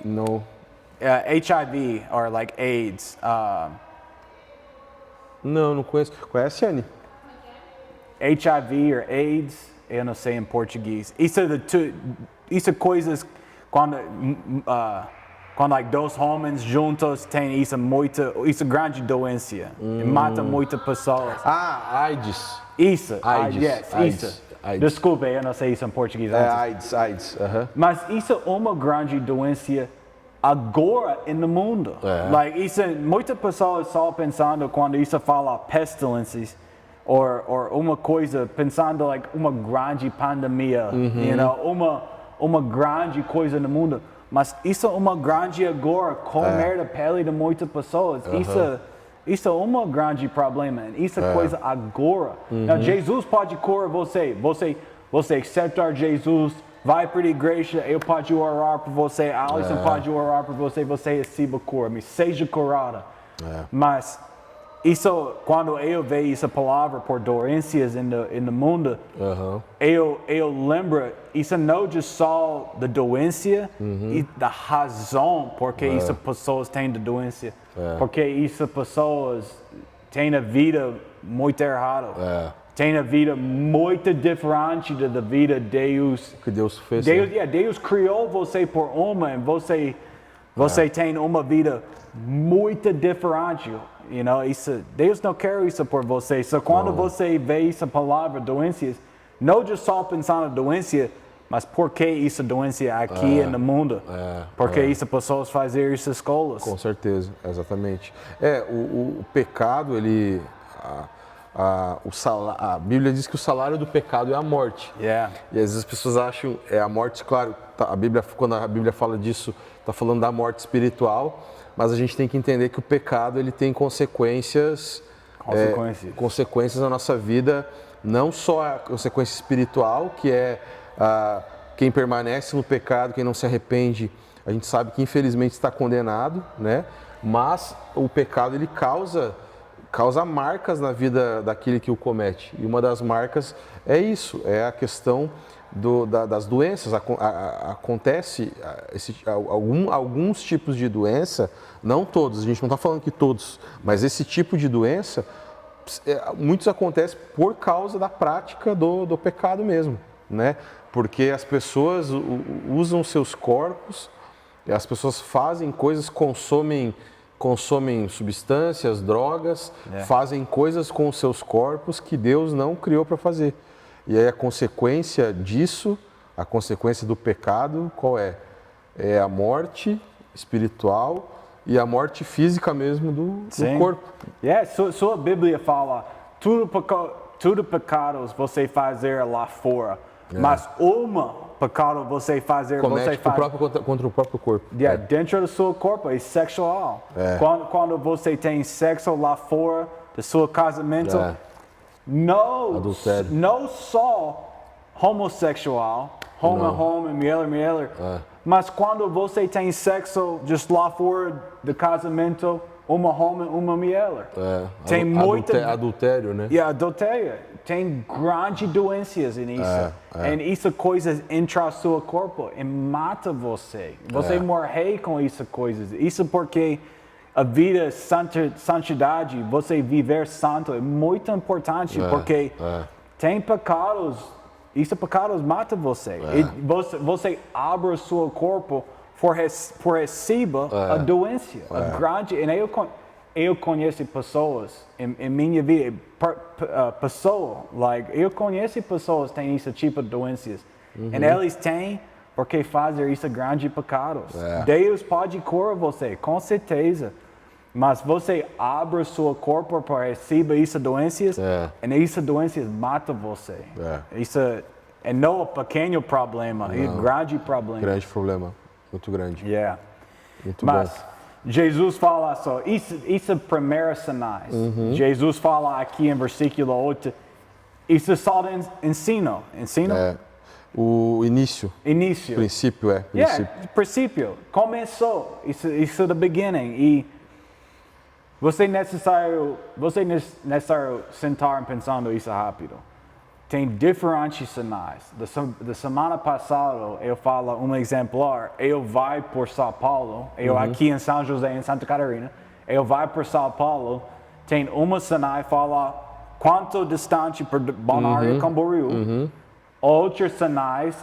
Speaker 2: Não.
Speaker 1: HIV or like AIDS.
Speaker 2: Não conheço. Conhece, Anne?
Speaker 1: HIV or AIDS, eu não sei em português. Isso é coisas quando like dois homens juntos tem isso grande doença e mata muitas pessoas.
Speaker 2: AIDS.
Speaker 1: Isso,
Speaker 2: AIDS.
Speaker 1: Yes,
Speaker 2: AIDS.
Speaker 1: isso.
Speaker 2: AIDS.
Speaker 1: Desculpa, eu não sei isso em português.
Speaker 2: AIDS.
Speaker 1: Mas isso é uma grande doença agora no mundo. Like, muitas pessoas só pensando quando isso fala pestilências ou uma coisa pensando like uma grande pandemia, you know, uma grande coisa no mundo. Mas isso é uma grande agora comer a pele de muitas pessoas. Isso é um grande problema. Isso é coisa agora. Now, Jesus pode curar você. Você aceitar Jesus. Vai para a igreja, eu posso orar por você, a Alison pode orar por você, você receba cura, seja curada. Mas isso, quando eu vejo essa palavra por doenças no mundo, eu lembro, isso não é só da doença e da razão porque essas pessoas têm da doença. Porque essas pessoas têm a vida muito errada. Tem a vida muito diferente da vida de Deus.
Speaker 2: Que Deus fez.
Speaker 1: Deus criou você por e você tem uma vida muito diferente. You know, Deus não quer isso por você. So, quando você vê essa palavra doenças, não só pensar na doença, mas por que essa doença aqui no mundo? Porque essas pessoas fazem essas escolas.
Speaker 2: Com certeza, exatamente. O pecado, ele... a Bíblia diz que o salário do pecado é a morte. E às vezes as pessoas acham a morte, claro, quando a Bíblia fala disso, está falando da morte espiritual, mas a gente tem que entender que o pecado ele tem consequências na nossa vida, não só a consequência espiritual, que é quem permanece no pecado, quem não se arrepende, a gente sabe que infelizmente está condenado, né? Mas o pecado ele causa marcas na vida daquele que o comete. E uma das marcas é isso, é a questão das doenças. Acontece alguns tipos de doença, não todos, a gente não está falando que todos, mas esse tipo de doença, muitos acontecem por causa da prática do pecado mesmo, né? Porque as pessoas usam seus corpos, as pessoas fazem coisas, consomem substâncias, drogas, fazem coisas com os seus corpos que Deus não criou para fazer. E aí a consequência disso, a consequência do pecado, qual é? É a morte espiritual e a morte física mesmo do corpo.
Speaker 1: Sua Bíblia fala, tudo pecados você fazer lá fora, mas pecado você fazer
Speaker 2: contra o próprio corpo.
Speaker 1: Dentro do seu corpo é sexual. Quando você tem sexo lá fora do seu casamento, não só homossexual, homem, mulher, mas quando você tem sexo just lá fora do casamento, uma homem, uma mulher. Tem
Speaker 2: adultério, né?
Speaker 1: Adultério. Tem grandes doenças nisso. E essas coisas entram no seu corpo e mata você. Você morre com essas coisas. Isso porque a vida, santidade, você viver santo é muito importante. Porque tem pecados, esses pecados matam você. E você abre o seu corpo por receber a doença. A grande, eu conheço pessoas em minha vida, eu conheço pessoas que têm esse tipo de doenças. E eles têm porque fazem esses grandes pecados. Deus pode curar você, com certeza. Mas você abre o seu corpo para receber essas doenças, e essas doenças matam você. Isso não é um pequeno problema, é um grande problema.
Speaker 2: Grande problema, muito grande. Muito
Speaker 1: Mas
Speaker 2: bom.
Speaker 1: Jesus fala só, isso é primeiros sinais. Jesus fala aqui em versículo 8, isso é só ensino.
Speaker 2: O início.
Speaker 1: Início.
Speaker 2: Princípio, princípio.
Speaker 1: Princípio. Começou. Isso é the beginning. E você necessário sentar pensando isso rápido. Tem diferentes sinais. Da semana passada, eu falo um exemplar. Eu vai por São Paulo. Eu aqui em São José, em Santa Catarina. Eu vai por São Paulo. Tem uma sinal que fala quanto distante por Balneário Camboriú. Outros sinais,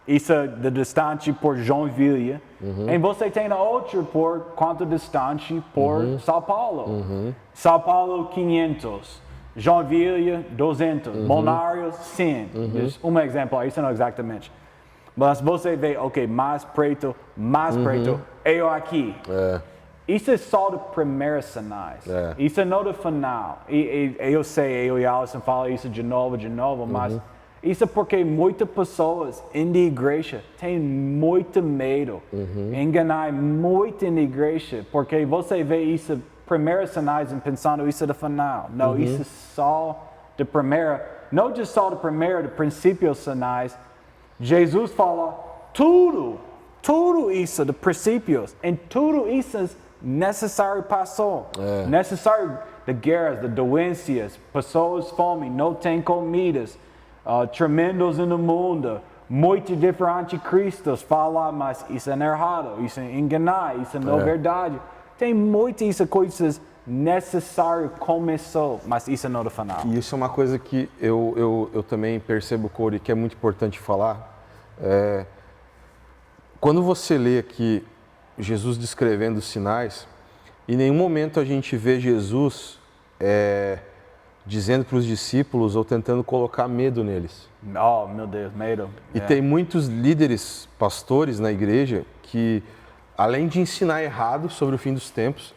Speaker 1: isso é de distante por Joinville. E você tem outro por quanto distante por São Paulo. São Paulo, 500. Joinville, 200. Balneário, 100. Um exemplo, isso não exatamente. Mas você vê, mais preto. Eu aqui. Isso é só de primeiros sinais. Isso não é do final. E eu sei, eu e Alisson falam isso de novo, mas isso é porque muitas pessoas em da igreja têm muito medo. Enganar muito na igreja, porque você vê isso, primeiros sinais, e pensando isso é do final. Não, isso é só de primeira, não só de primeira, de princípios sinais. Jesus fala tudo isso de princípios, e tudo isso necessário passou. Necessário de guerras, de doenças, pessoas fome, não tem comidas. Tremendos no mundo, muito diferente de Cristo, fala, mas isso é errado, isso é enganar, isso não é verdade. Tem muitas coisas necessárias começou, mas isso não é do final.
Speaker 2: E isso é uma coisa que eu também percebo, Corey, que é muito importante falar. Quando você lê aqui Jesus descrevendo os sinais, em nenhum momento a gente vê Jesus dizendo para os discípulos ou tentando colocar medo neles.
Speaker 1: Oh, meu Deus, medo.
Speaker 2: E tem muitos líderes, pastores na igreja que, além de ensinar errado sobre o fim dos tempos,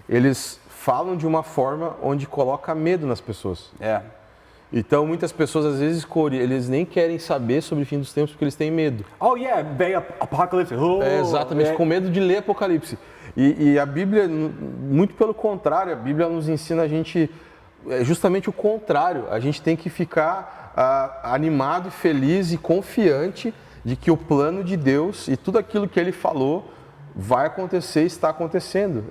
Speaker 2: eles falam de uma forma onde coloca medo nas pessoas. Então, muitas pessoas, às vezes, eles nem querem saber sobre o fim dos tempos porque eles têm medo.
Speaker 1: Veio Apocalipse.
Speaker 2: Exatamente, com medo de ler Apocalipse. E a Bíblia, muito pelo contrário, a Bíblia nos ensina a gente justamente o contrário. A gente tem que ficar animado e feliz e confiante de que o plano de Deus e tudo aquilo que Ele falou vai acontecer e está acontecendo.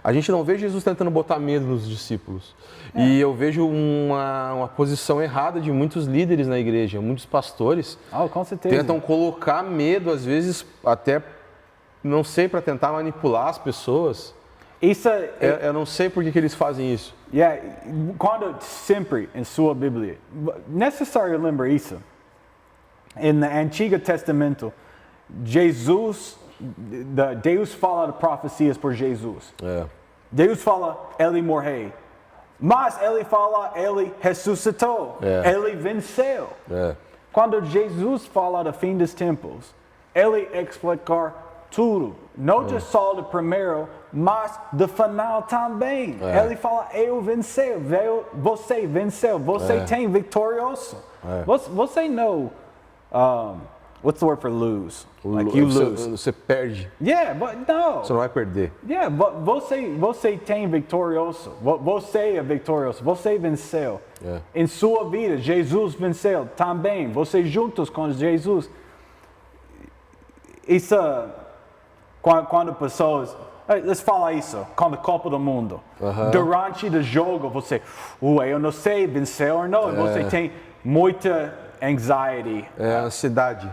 Speaker 2: A gente não vê Jesus tentando botar medo nos discípulos. E eu vejo uma posição errada de muitos líderes na igreja, muitos pastores
Speaker 1: com certeza.
Speaker 2: Tentam colocar medo, às vezes até, não sei, para tentar manipular as pessoas. Eu não sei por que eles fazem isso.
Speaker 1: Quando sempre em sua Bíblia, necessário lembrar isso. No Antigo Testamento, Deus fala de profecias por Jesus. Deus fala, ele morreu. Mas ele fala, ele ressuscitou. Ele venceu. Quando Jesus fala do fim dos tempos, ele explica tudo. Não só do primeiro, mas do final também. Ele fala, eu venci, você venceu, você tem vitorioso. Você não... what's the word for lose? Like you lose.
Speaker 2: Você perde.
Speaker 1: But no.
Speaker 2: Você não vai perder.
Speaker 1: But você tem vitorioso. Você é vitorioso. Você venceu. Em sua vida, Jesus venceu também. Você juntos com Jesus. Isso, quando pessoas... Let's falar isso, com a Copa do Mundo. Durante o jogo, você... eu não sei, venceu ou não. Você tem muita... anxiety.
Speaker 2: Ansiedade.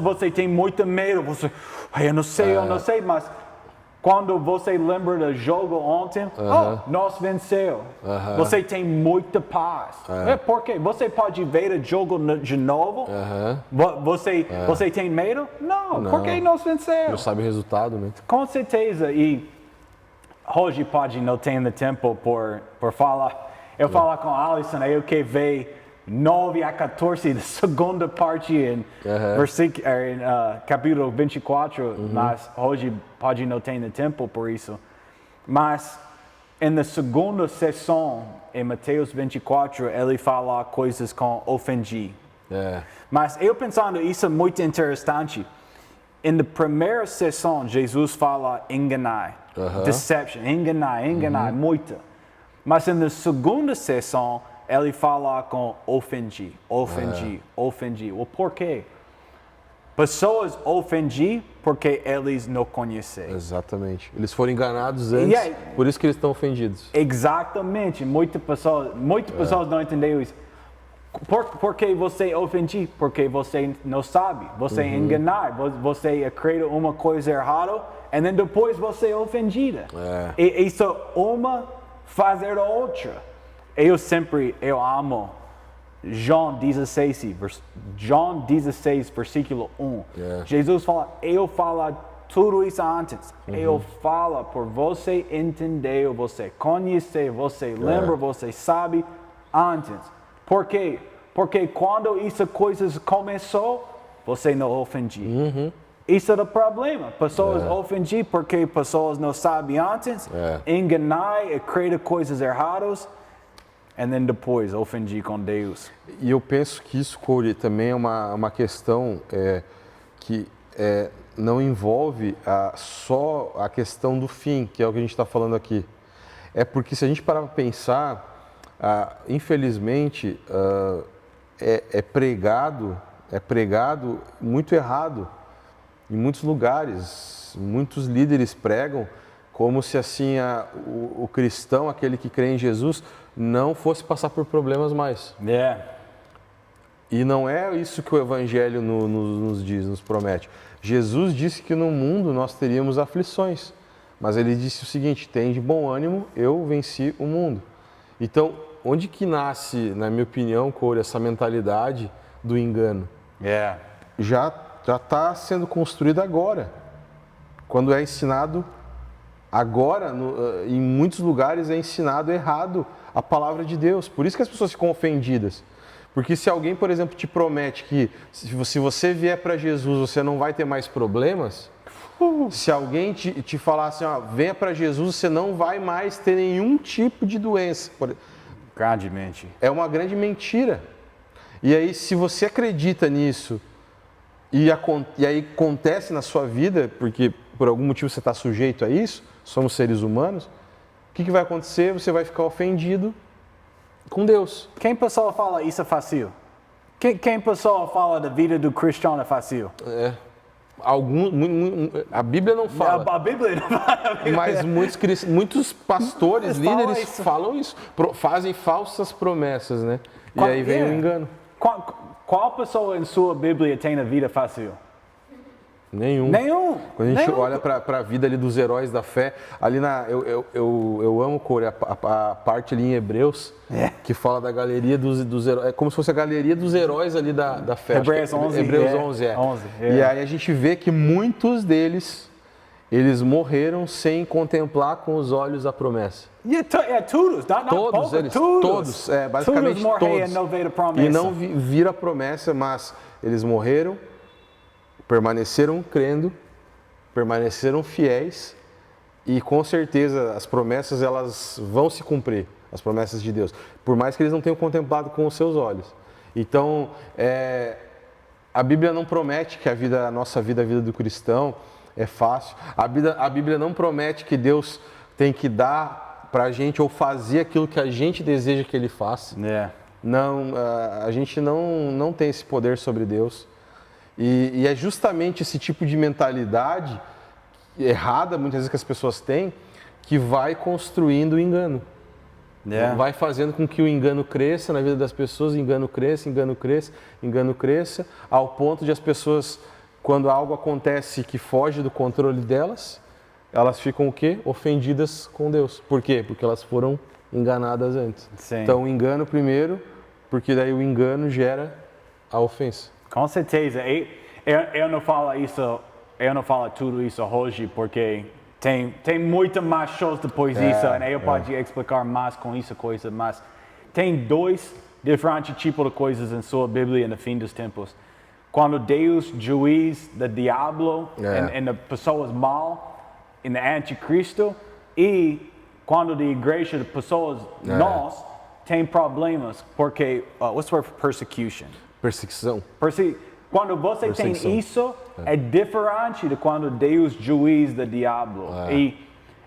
Speaker 1: Você tem muito medo. Eu não sei, mas quando você lembra do jogo ontem, nós venceu. Você tem muita paz. Porque você pode ver o jogo de novo. Você tem medo? Não, porque nós venceu.
Speaker 2: Não sabe o resultado, né?
Speaker 1: Com certeza. E hoje pode não ter tempo por falar. Eu falo com a Alisson, eu que ver 9 a 14 da segunda parte em capítulo 24, mas hoje pode não ter tempo por isso. Mas na segunda sessão, em Mateus 24, ele fala coisas com ofendi. Mas eu pensando, isso é muito interessante. Na primeira sessão, Jesus fala enganar, deception, enganar, muita. Mas na segunda sessão, ele fala com ofendi. Por quê? Pessoas ofendem porque eles não conhecem.
Speaker 2: Exatamente. Eles foram enganados antes, por isso que eles estão ofendidos.
Speaker 1: Exatamente. Muitas pessoas não entenderam isso. Por que você ofende? Porque você não sabe. Você enganar. Você acredita uma coisa errada e depois você é ofendida. E isso uma fazer a outra. Eu amo João 16, versículo 1. Jesus fala, eu falo tudo isso antes. Eu falo por você entender, você conhecer, você lembra, você sabe antes. Por quê? Porque quando essas coisas começou, você não ofendia. Isso é o problema. Pessoas ofendem porque pessoas não sabem antes, enganar e acreditar coisas erradas. E depois ofendi com Deus.
Speaker 2: E eu penso que isso, Corey, também é uma questão que não envolve só a questão do fim, que é o que a gente está falando aqui. É porque se a gente parar para pensar, infelizmente, é pregado muito errado em muitos lugares. Muitos líderes pregam como se assim o cristão, aquele que crê em Jesus, não fosse passar por problemas mais. E não é isso que o Evangelho nos diz, nos promete. Jesus disse que no mundo nós teríamos aflições, mas ele disse o seguinte, tem de bom ânimo, eu venci o mundo. Então, onde que nasce, na minha opinião, Corey, essa mentalidade do engano? Já está sendo construída agora, quando é ensinado agora, em muitos lugares é ensinado errado a palavra de Deus. Por isso que as pessoas ficam ofendidas. Porque se alguém, por exemplo, te promete que se você vier para Jesus, você não vai ter mais problemas, se alguém te falar assim, venha para Jesus, você não vai mais ter nenhum tipo de doença.
Speaker 1: Grandemente.
Speaker 2: É uma grande mentira. E aí, se você acredita nisso, e aí acontece na sua vida, porque por algum motivo você está sujeito a isso, somos seres humanos, o que vai acontecer? Você vai ficar ofendido com Deus.
Speaker 1: Quem pessoa fala isso é fácil? Quem pessoa fala da vida do cristão é fácil?
Speaker 2: A Bíblia não fala.
Speaker 1: A Bíblia não fala.
Speaker 2: Mas muitos pastores, líderes falam isso. Fazem falsas promessas, né? E aí vem o engano.
Speaker 1: Qual pessoa em sua Bíblia tem a vida fácil?
Speaker 2: Nenhum. Quando a gente olha para a vida ali dos heróis da fé, ali eu amo, Corey, a parte ali em Hebreus, que fala da galeria dos heróis, é como se fosse a galeria dos heróis ali da fé.
Speaker 1: Hebreus 11.
Speaker 2: Hebreus 11. E aí a gente vê que muitos deles, eles morreram sem contemplar com os olhos a promessa.
Speaker 1: Todos,
Speaker 2: todos eles, todos, basicamente todos. E não viram a promessa, mas eles morreram, permaneceram crendo, permaneceram fiéis e com certeza as promessas elas vão se cumprir, as promessas de Deus, por mais que eles não tenham contemplado com os seus olhos. Então, a Bíblia não promete que a nossa vida, a vida do cristão é fácil. A Bíblia não promete que Deus tem que dar para a gente ou fazer aquilo que a gente deseja que Ele faça. Não, a gente não tem esse poder sobre Deus. E é justamente esse tipo de mentalidade errada, muitas vezes, que as pessoas têm, que vai construindo o engano. Vai fazendo com que o engano cresça na vida das pessoas, engano cresça, ao ponto de as pessoas, quando algo acontece que foge do controle delas, elas ficam o quê? Ofendidas com Deus. Por quê? Porque elas foram enganadas antes.
Speaker 1: Sim.
Speaker 2: Então, o engano primeiro, porque daí o engano gera a ofensa.
Speaker 1: Com certeza. Eu não falo isso, eu não falo tudo isso hoje porque tem muito mais shows depois disso, e eu posso explicar mais com essa coisa, mas tem dois diferentes tipos de coisas em sua Bíblia no fim dos tempos. Quando Deus juiz do diabo e pessoas mal, e no anticristo, E quando de igreja, de pessoas, nós, tem problemas, porque, what's the word for persecution?
Speaker 2: Perseguição.
Speaker 1: Quando você tem isso, é diferente de quando Deus juiz do diabo. E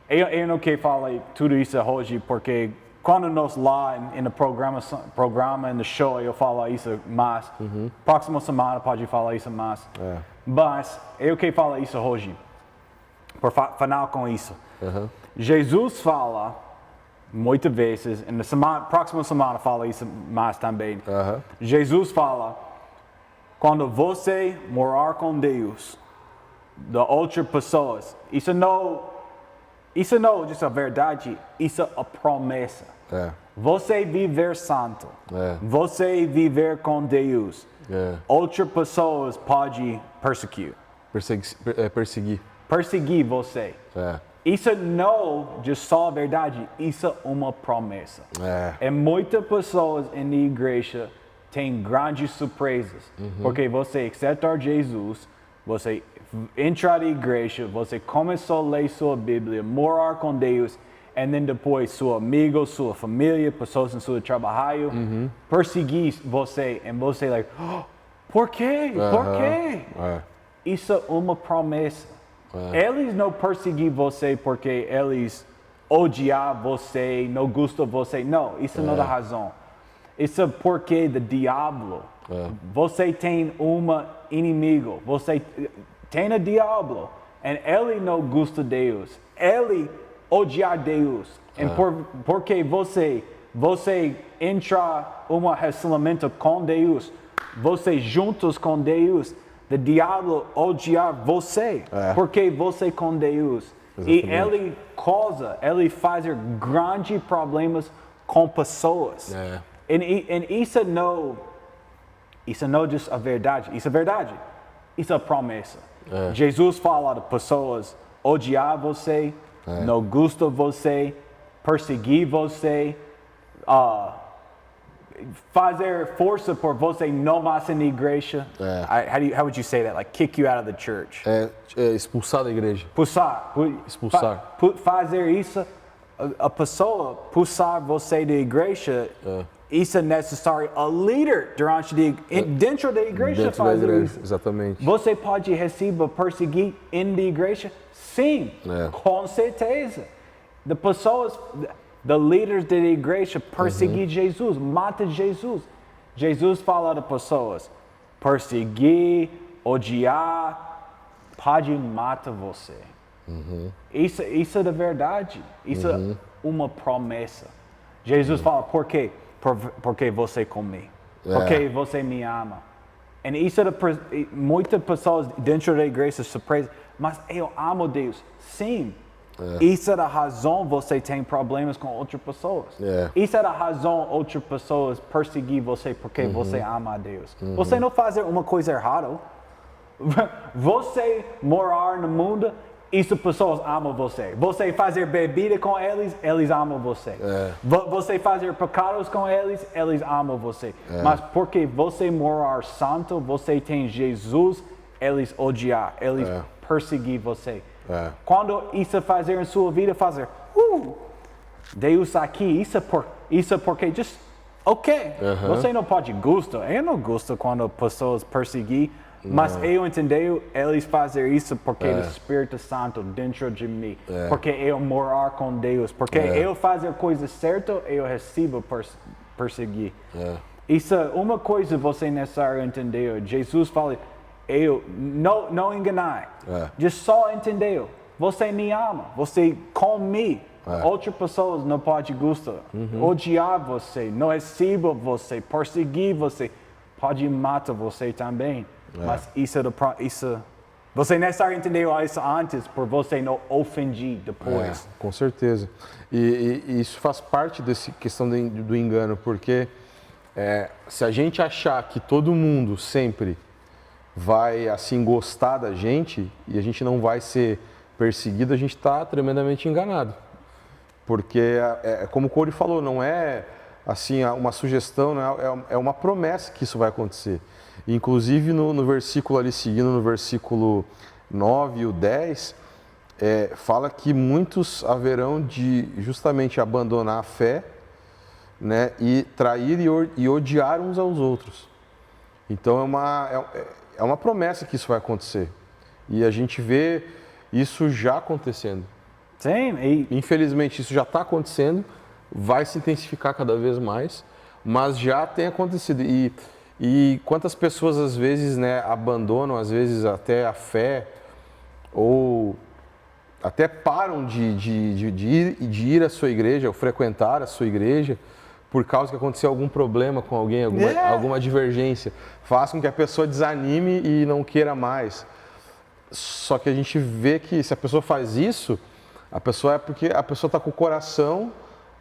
Speaker 1: eu não quero falar tudo isso hoje, porque quando nós lá no programa, no show, eu falo isso mais. Próxima semana pode falar isso mais. Mas eu quero falar isso hoje, por final com isso. Jesus fala muitas vezes, e na próxima semana fala isso mais também. Jesus fala, quando você morar com Deus, de outras pessoas, isso não é só a verdade, isso é a promessa. Você viver santo, você viver com Deus, outras pessoas podem perseguir você. Isso não é só a verdade, isso é uma promessa. E muitas pessoas na igreja têm grandes surpresas, porque você aceitar Jesus, você entrar na igreja, você começou a ler sua Bíblia, morar com Deus, e depois seus amigos, sua família, pessoas no seu trabalho, perseguir você, e você like, por quê? Por quê? Isso é uma promessa. Eles não perseguem você porque eles odiam você, não gostam de você. Não, isso não é a razão. Isso é porque do diabo. Você tem inimigo. Você tem o diabo. E ele não gosta de Deus. Ele odia Deus. E porque você entra em um relacionamento com Deus, você juntos com Deus, o diabo odia você, porque você com Deus. Exatamente. E ele faz grandes problemas com pessoas. E isso não é a verdade, isso é verdade. Isso é a promessa. Jesus fala de pessoas odiar você, não gostam de você, perseguir você, fazer força por você não mais na igreja. How would you say that? Like kick you out of the church?
Speaker 2: Expulsar da igreja.
Speaker 1: Expulsar. Fazer isso, a pessoa expulsar você da igreja, isso é necessário. A líder dentro da igreja faz isso.
Speaker 2: Exatamente.
Speaker 1: Você pode receber perseguir na igreja? Sim, com certeza. De pessoas, de líderes da igreja perseguir Jesus, mata Jesus. Jesus fala de pessoas, perseguir, odiar, pode matar você. Isso é da verdade. Isso é uma promessa. Jesus fala, por quê? Porque você comigo. Porque você me ama. E isso é muitas pessoas dentro da igreja surpresa. Mas eu amo Deus. Sim. Isso é a razão você tem problemas com outras pessoas. Isso é a razão outras pessoas perseguir você porque você ama a Deus. Você não faz uma coisa errada. Você morar no mundo, isso pessoas amam você. Você fazer bebida com eles amam você. Você fazer pecados com eles amam você. Mas porque você morar santo, você tem Jesus, eles odiar, eles perseguir você. Quando isso fazer em sua vida, Deus aqui, isso é porque você não pode gostar. Eu não gosto quando pessoas perseguem, mas eu entendo, eles fazem isso porque o Espírito Santo dentro de mim, porque eu morar com Deus, porque eu fazer coisa certa, eu recebo perseguir. Isso é uma coisa você necessário entender. Jesus fala, eu não enganei. Só entendeu. Você me ama. Você comigo. Outras pessoas não podem gostar. Odiar você. Não receba você. Perseguir você. Pode matar você também. Mas isso você necessariamente entendeu isso antes por você não ofender depois.
Speaker 2: Com certeza. E isso faz parte dessa questão do engano. Porque se a gente achar que todo mundo sempre vai assim gostar da gente e a gente não vai ser perseguido, a gente está tremendamente enganado. Porque, como o Corey falou, não é assim uma sugestão, é uma promessa que isso vai acontecer. Inclusive no versículo ali seguindo, no versículo 9 e o 10, fala que muitos haverão de justamente abandonar a fé, né, e trair e odiar uns aos outros. Então é uma promessa que isso vai acontecer. E a gente vê isso já acontecendo.
Speaker 1: Sim,
Speaker 2: Infelizmente isso já está acontecendo, vai se intensificar cada vez mais, mas já tem acontecido. E quantas pessoas às vezes, né, abandonam, às vezes até a fé, ou até param de ir à sua igreja, ou frequentar a sua igreja, por causa que aconteceu algum problema com alguém, alguma divergência. Faz com que a pessoa desanime e não queira mais. Só que a gente vê que se a pessoa faz isso, a pessoa é porque a pessoa está com o coração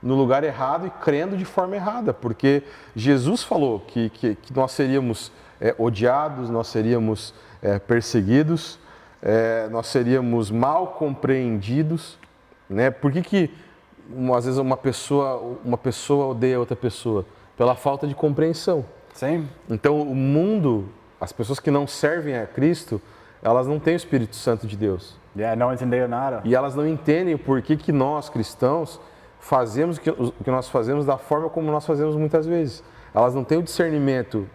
Speaker 2: no lugar errado e crendo de forma errada, porque Jesus falou que nós seríamos odiados, nós seríamos perseguidos, nós seríamos mal compreendidos, né? Por que às vezes uma pessoa odeia outra pessoa? Pela falta de compreensão.
Speaker 1: sim.
Speaker 2: Então o mundo, as pessoas que não servem a Cristo, elas não têm o Espírito Santo de Deus.
Speaker 1: Não entenderam nada.
Speaker 2: E elas não entendem o porquê que nós, cristãos, fazemos o que nós fazemos da forma como nós fazemos muitas vezes. Elas não têm o discernimento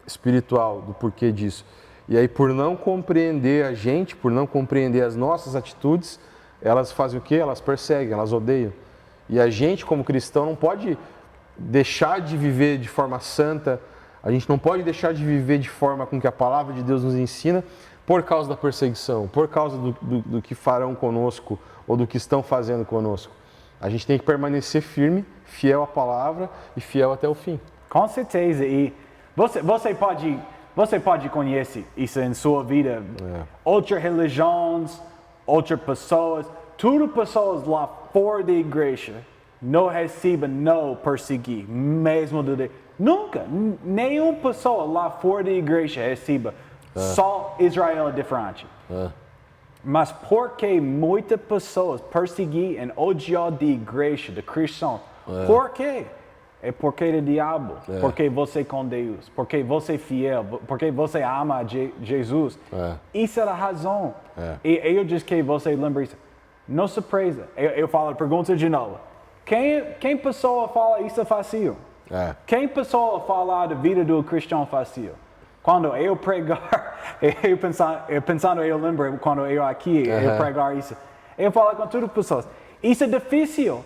Speaker 2: espiritual do porquê disso. E aí, por não compreender a gente, por não compreender as nossas atitudes, elas fazem o quê? Elas perseguem, elas odeiam. E a gente, como cristão, não pode deixar de viver de forma santa, a gente não pode deixar de viver de forma com que a palavra de Deus nos ensina, por causa da perseguição, por causa do que farão conosco ou do que estão fazendo conosco. A gente tem que permanecer firme, fiel à palavra e fiel até o fim.
Speaker 1: Com certeza. E você pode conhecer isso em sua vida. Outras religiões, outras pessoas, tudo pessoas lá fora da igreja não recebem, não perseguir, mesmo nunca, nenhuma pessoa lá fora da igreja recebe. Só Israel é diferente. Mas porque muitas pessoas perseguem e odiam a igreja, de cristão, por quê? É porque do diabo, porque você é com Deus, porque você é fiel, porque você ama Jesus. Isso é a razão. E eu disse que você lembra isso. Não surpresa. Eu falo, pergunta de novo. Quem pessoa fala isso é fácil? Quem pessoa fala da vida do cristão fácil? Quando eu pregar, eu lembro quando eu aqui, eu pregar isso. Eu falo com todas as pessoas. Isso é difícil.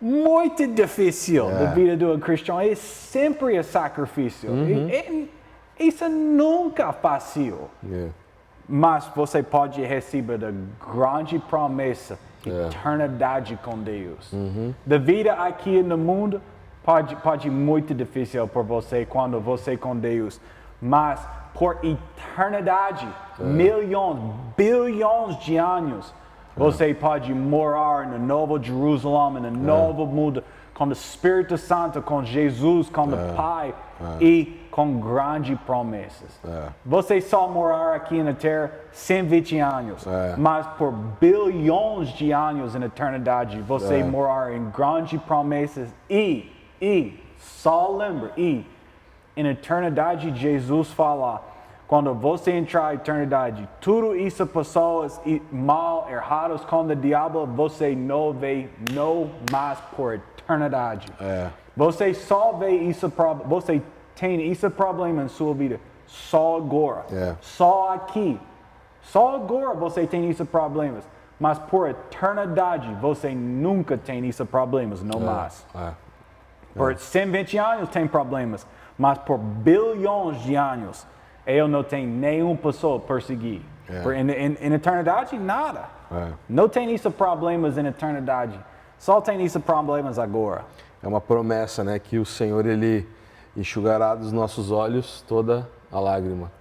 Speaker 1: Muito difícil da vida do cristão. É sempre sacrifício. Isso nunca é fácil. Mas você pode receber a grande promessa, eternidade com Deus. Da vida aqui no mundo pode ser muito difícil para você quando você é com Deus. Mas por eternidade, milhões, bilhões de anos, você pode morar no Novo Jerusalém, no Novo Mundo, com o Espírito Santo, com Jesus, com o Pai e com grandes promessas. Você só morar aqui na Terra 120 anos, mas por bilhões de anos na eternidade, você morar em grandes promessas e só lembra, em eternidade, Jesus fala, quando você entrar na eternidade, tudo isso pessoas mal, erradas com o diabo, você não vê não mais por eternidade. Você só vê isso, você tem esse problema em sua vida só agora, só aqui. Só agora você tem esses problemas, mas por eternidade você nunca tem esses problemas, não mais. Por 120 anos tem problemas, mas por bilhões de anos, eu não tenho nenhuma pessoa perseguir. Em eternidade, nada. Não tem esses problemas em eternidade. Só tem esses problemas agora.
Speaker 2: É uma promessa, né? Que o Senhor, Ele enxugará dos nossos olhos toda a lágrima.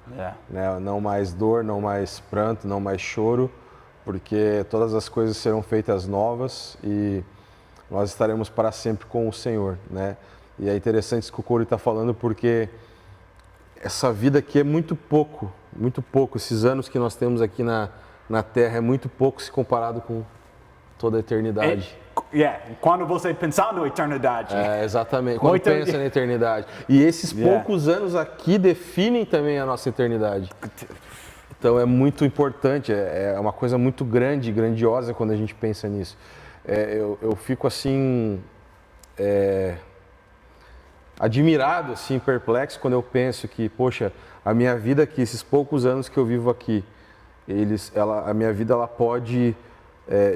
Speaker 2: Né? Não mais dor, não mais pranto, não mais choro, porque todas as coisas serão feitas novas e nós estaremos para sempre com o Senhor, né? E é interessante isso que o Corey está falando, porque essa vida aqui é muito pouco. Esses anos que nós temos aqui na Terra é muito pouco se comparado com toda a eternidade.
Speaker 1: Quando você pensar na eternidade.
Speaker 2: Exatamente, quando pensa na eternidade. E esses poucos anos aqui definem também a nossa eternidade. Então é muito importante, é uma coisa muito grande, grandiosa quando a gente pensa nisso. Eu fico assim, admirado, assim, perplexo quando eu penso que, poxa, a minha vida aqui, esses poucos anos que eu vivo aqui, a minha vida ela pode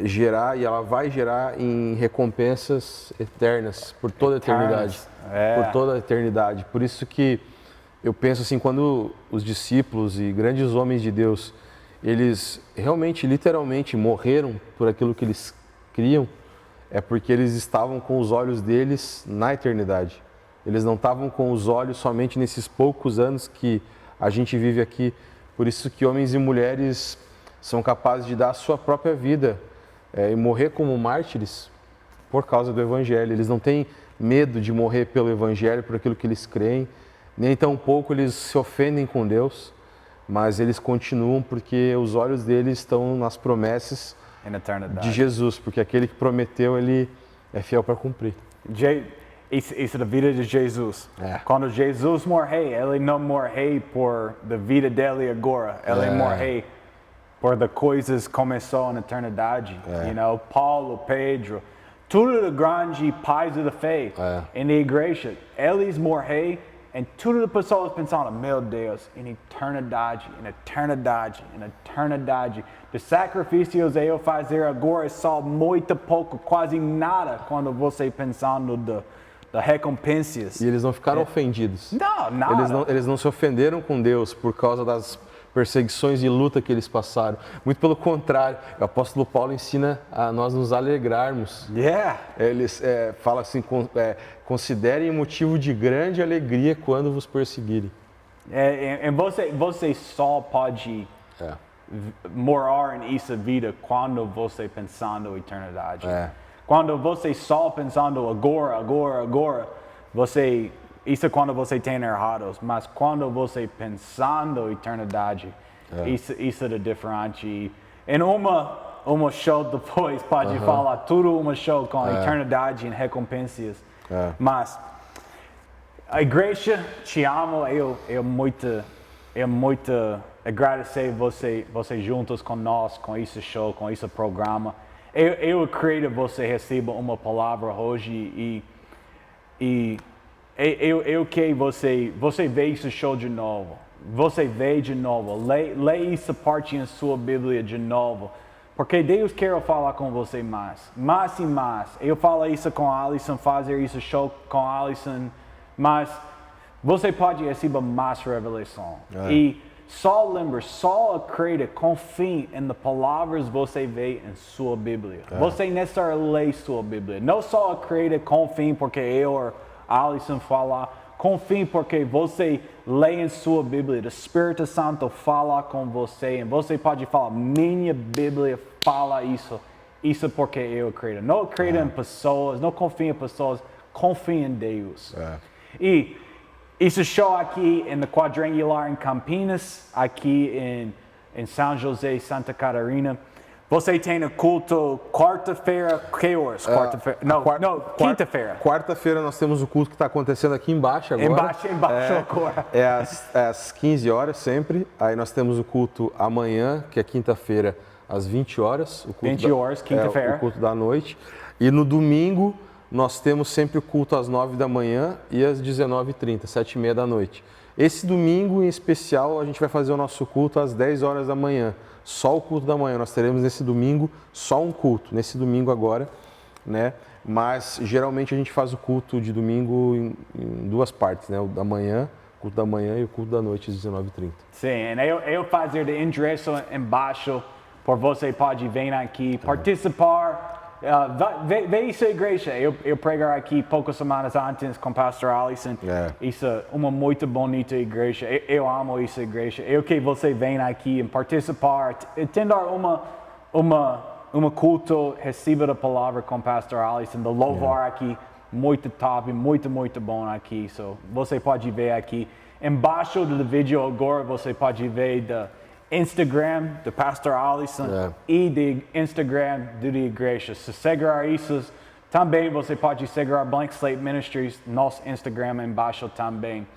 Speaker 2: gerar e ela vai gerar em recompensas eternas por toda a eternidade. Por toda a eternidade. Por isso que eu penso assim, quando os discípulos e grandes homens de Deus, eles realmente, literalmente morreram por aquilo que eles criam, é porque eles estavam com os olhos deles na eternidade. Eles não estavam com os olhos somente nesses poucos anos que a gente vive aqui. Por isso que homens e mulheres são capazes de dar a sua própria vida e morrer como mártires por causa do Evangelho. Eles não têm medo de morrer pelo Evangelho, por aquilo que eles creem, nem tampouco eles se ofendem com Deus, mas eles continuam porque os olhos deles estão nas promessas de Jesus, porque aquele que prometeu, ele é fiel para cumprir.
Speaker 1: Isso é da vida de Jesus. Quando Jesus morreu, ele não morreu por da vida dele agora. Ele morreu por das coisas que começou na eternidade. You know, Paulo, Pedro, tudo de grande pais da fé na igreja, eles morreram e todas as pessoas pensando, meu Deus, em eternidade, em eternidade, em eternidade. Os sacrifícios eu fazer agora é só muito pouco, quase nada, quando você pensando das recompensas.
Speaker 2: E eles não ficaram ofendidos.
Speaker 1: Não, nada.
Speaker 2: Eles não se ofenderam com Deus por causa das perseguições e luta que eles passaram. Muito pelo contrário, o apóstolo Paulo ensina a nós nos alegrarmos. Eles fala assim, considerem motivo de grande alegria quando vos perseguirem.
Speaker 1: E você só pode morar nessa vida quando você pensando em eternidade. Quando você só pensando agora, você... Isso é quando você tem errados, mas quando você pensando em eternidade, isso é diferente. Em uma show depois pode falar tudo uma show com eternidade e recompensas. Mas a igreja te amo, eu muito agradecer você juntos conosco com esse show, com esse programa. Eu creio que você receba uma palavra hoje e eu que você vê esse show de novo. Você vê de novo. Lê essa parte em sua Bíblia de novo. Porque Deus quer falar com você mais. Mais e mais. Eu falo isso com a Alison, fazer esse show com a Alison. Mas você pode receber mais revelação. E só lembre, só acredite, confie nas palavras que você vê em sua Bíblia. Você necessariamente lê sua Bíblia. Não só acredite, confie porque eu Alison fala, confie porque você lê em sua Bíblia, o Espírito Santo fala com você, e você pode falar, minha Bíblia fala isso porque eu acredito. Não acredito em pessoas, não confie em pessoas, confie em Deus. E esse show aqui no Quadrangular em Campinas, aqui em São José, Santa Catarina. Você tem o culto quarta-feira, que horas? Quarta-feira? Não, quinta-feira.
Speaker 2: Quarta-feira nós temos o culto que está acontecendo aqui embaixo agora.
Speaker 1: Embaixo agora.
Speaker 2: Às 15 horas sempre. Aí nós temos o culto amanhã, que é quinta-feira, às 20 horas. O culto
Speaker 1: 20 horas, quinta-feira.
Speaker 2: O culto da noite. E no domingo nós temos sempre o culto às 9 da manhã e às 19h30, 7h30 da noite. Esse domingo em especial a gente vai fazer o nosso culto às 10 horas da manhã. Só o culto da manhã, nós teremos nesse domingo só um culto, nesse domingo agora, né? Mas geralmente a gente faz o culto de domingo em duas partes, né? O da manhã, o culto da manhã e o culto da noite às 19h30.
Speaker 1: Sim, eu fazer de endereço embaixo, por você pode vir aqui, participar. Vem essa igreja. Eu pregar aqui poucas semanas antes com o pastor Alison. Isso é uma muito bonita igreja. Eu amo essa igreja. Eu que você vem aqui e participar, tendo uma culto, receba a palavra com o pastor Alison, do louvar aqui, muito top, muito bom aqui. So, você pode ver aqui. Embaixo do vídeo agora você pode ver Instagram do pastor Alison e do Instagram da igreja. Se seguir isso, também você pode seguir Blank Slate Ministries, nosso Instagram embaixo também.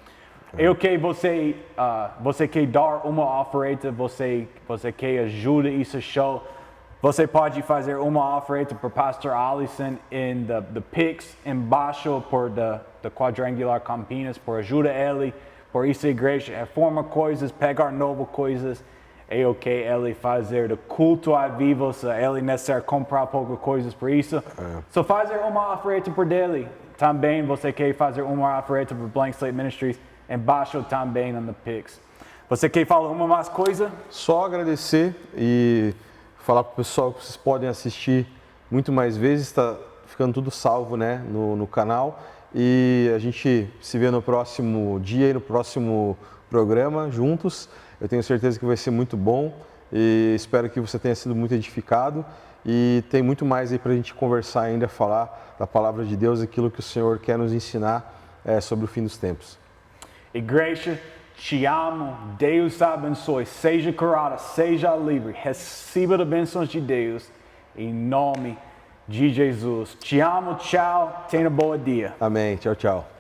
Speaker 1: Eu que você quer dar uma oferta, você quer ajuda esse show, você pode fazer uma oferta para o Pastor Alisson em the Pix embaixo por da Quadrangular Campinas, por ajuda ele, por essa igreja, reforma coisas, pegar novas coisas. Eu que ele fazer do culto ao vivo, se ele necessitar comprar poucas coisas por isso. So fazer uma oferta por dele. Também você quer fazer uma oferta por Blank Slate Ministries, embaixo também no Pix. Você quer falar uma mais coisa?
Speaker 2: Só agradecer e falar para o pessoal que vocês podem assistir muito mais vezes, está ficando tudo salvo, né, no canal. E a gente se vê no próximo dia e no próximo programa juntos. Eu tenho certeza que vai ser muito bom e espero que você tenha sido muito edificado. E tem muito mais aí para a gente conversar ainda, falar da palavra de Deus, aquilo que o Senhor quer nos ensinar sobre o fim dos tempos.
Speaker 1: Igreja, te amo, Deus te abençoe, seja curada, seja livre, receba as bênçãos de Deus, em nome de Jesus. Te amo, tchau, tenha um bom dia.
Speaker 2: Amém, tchau, tchau.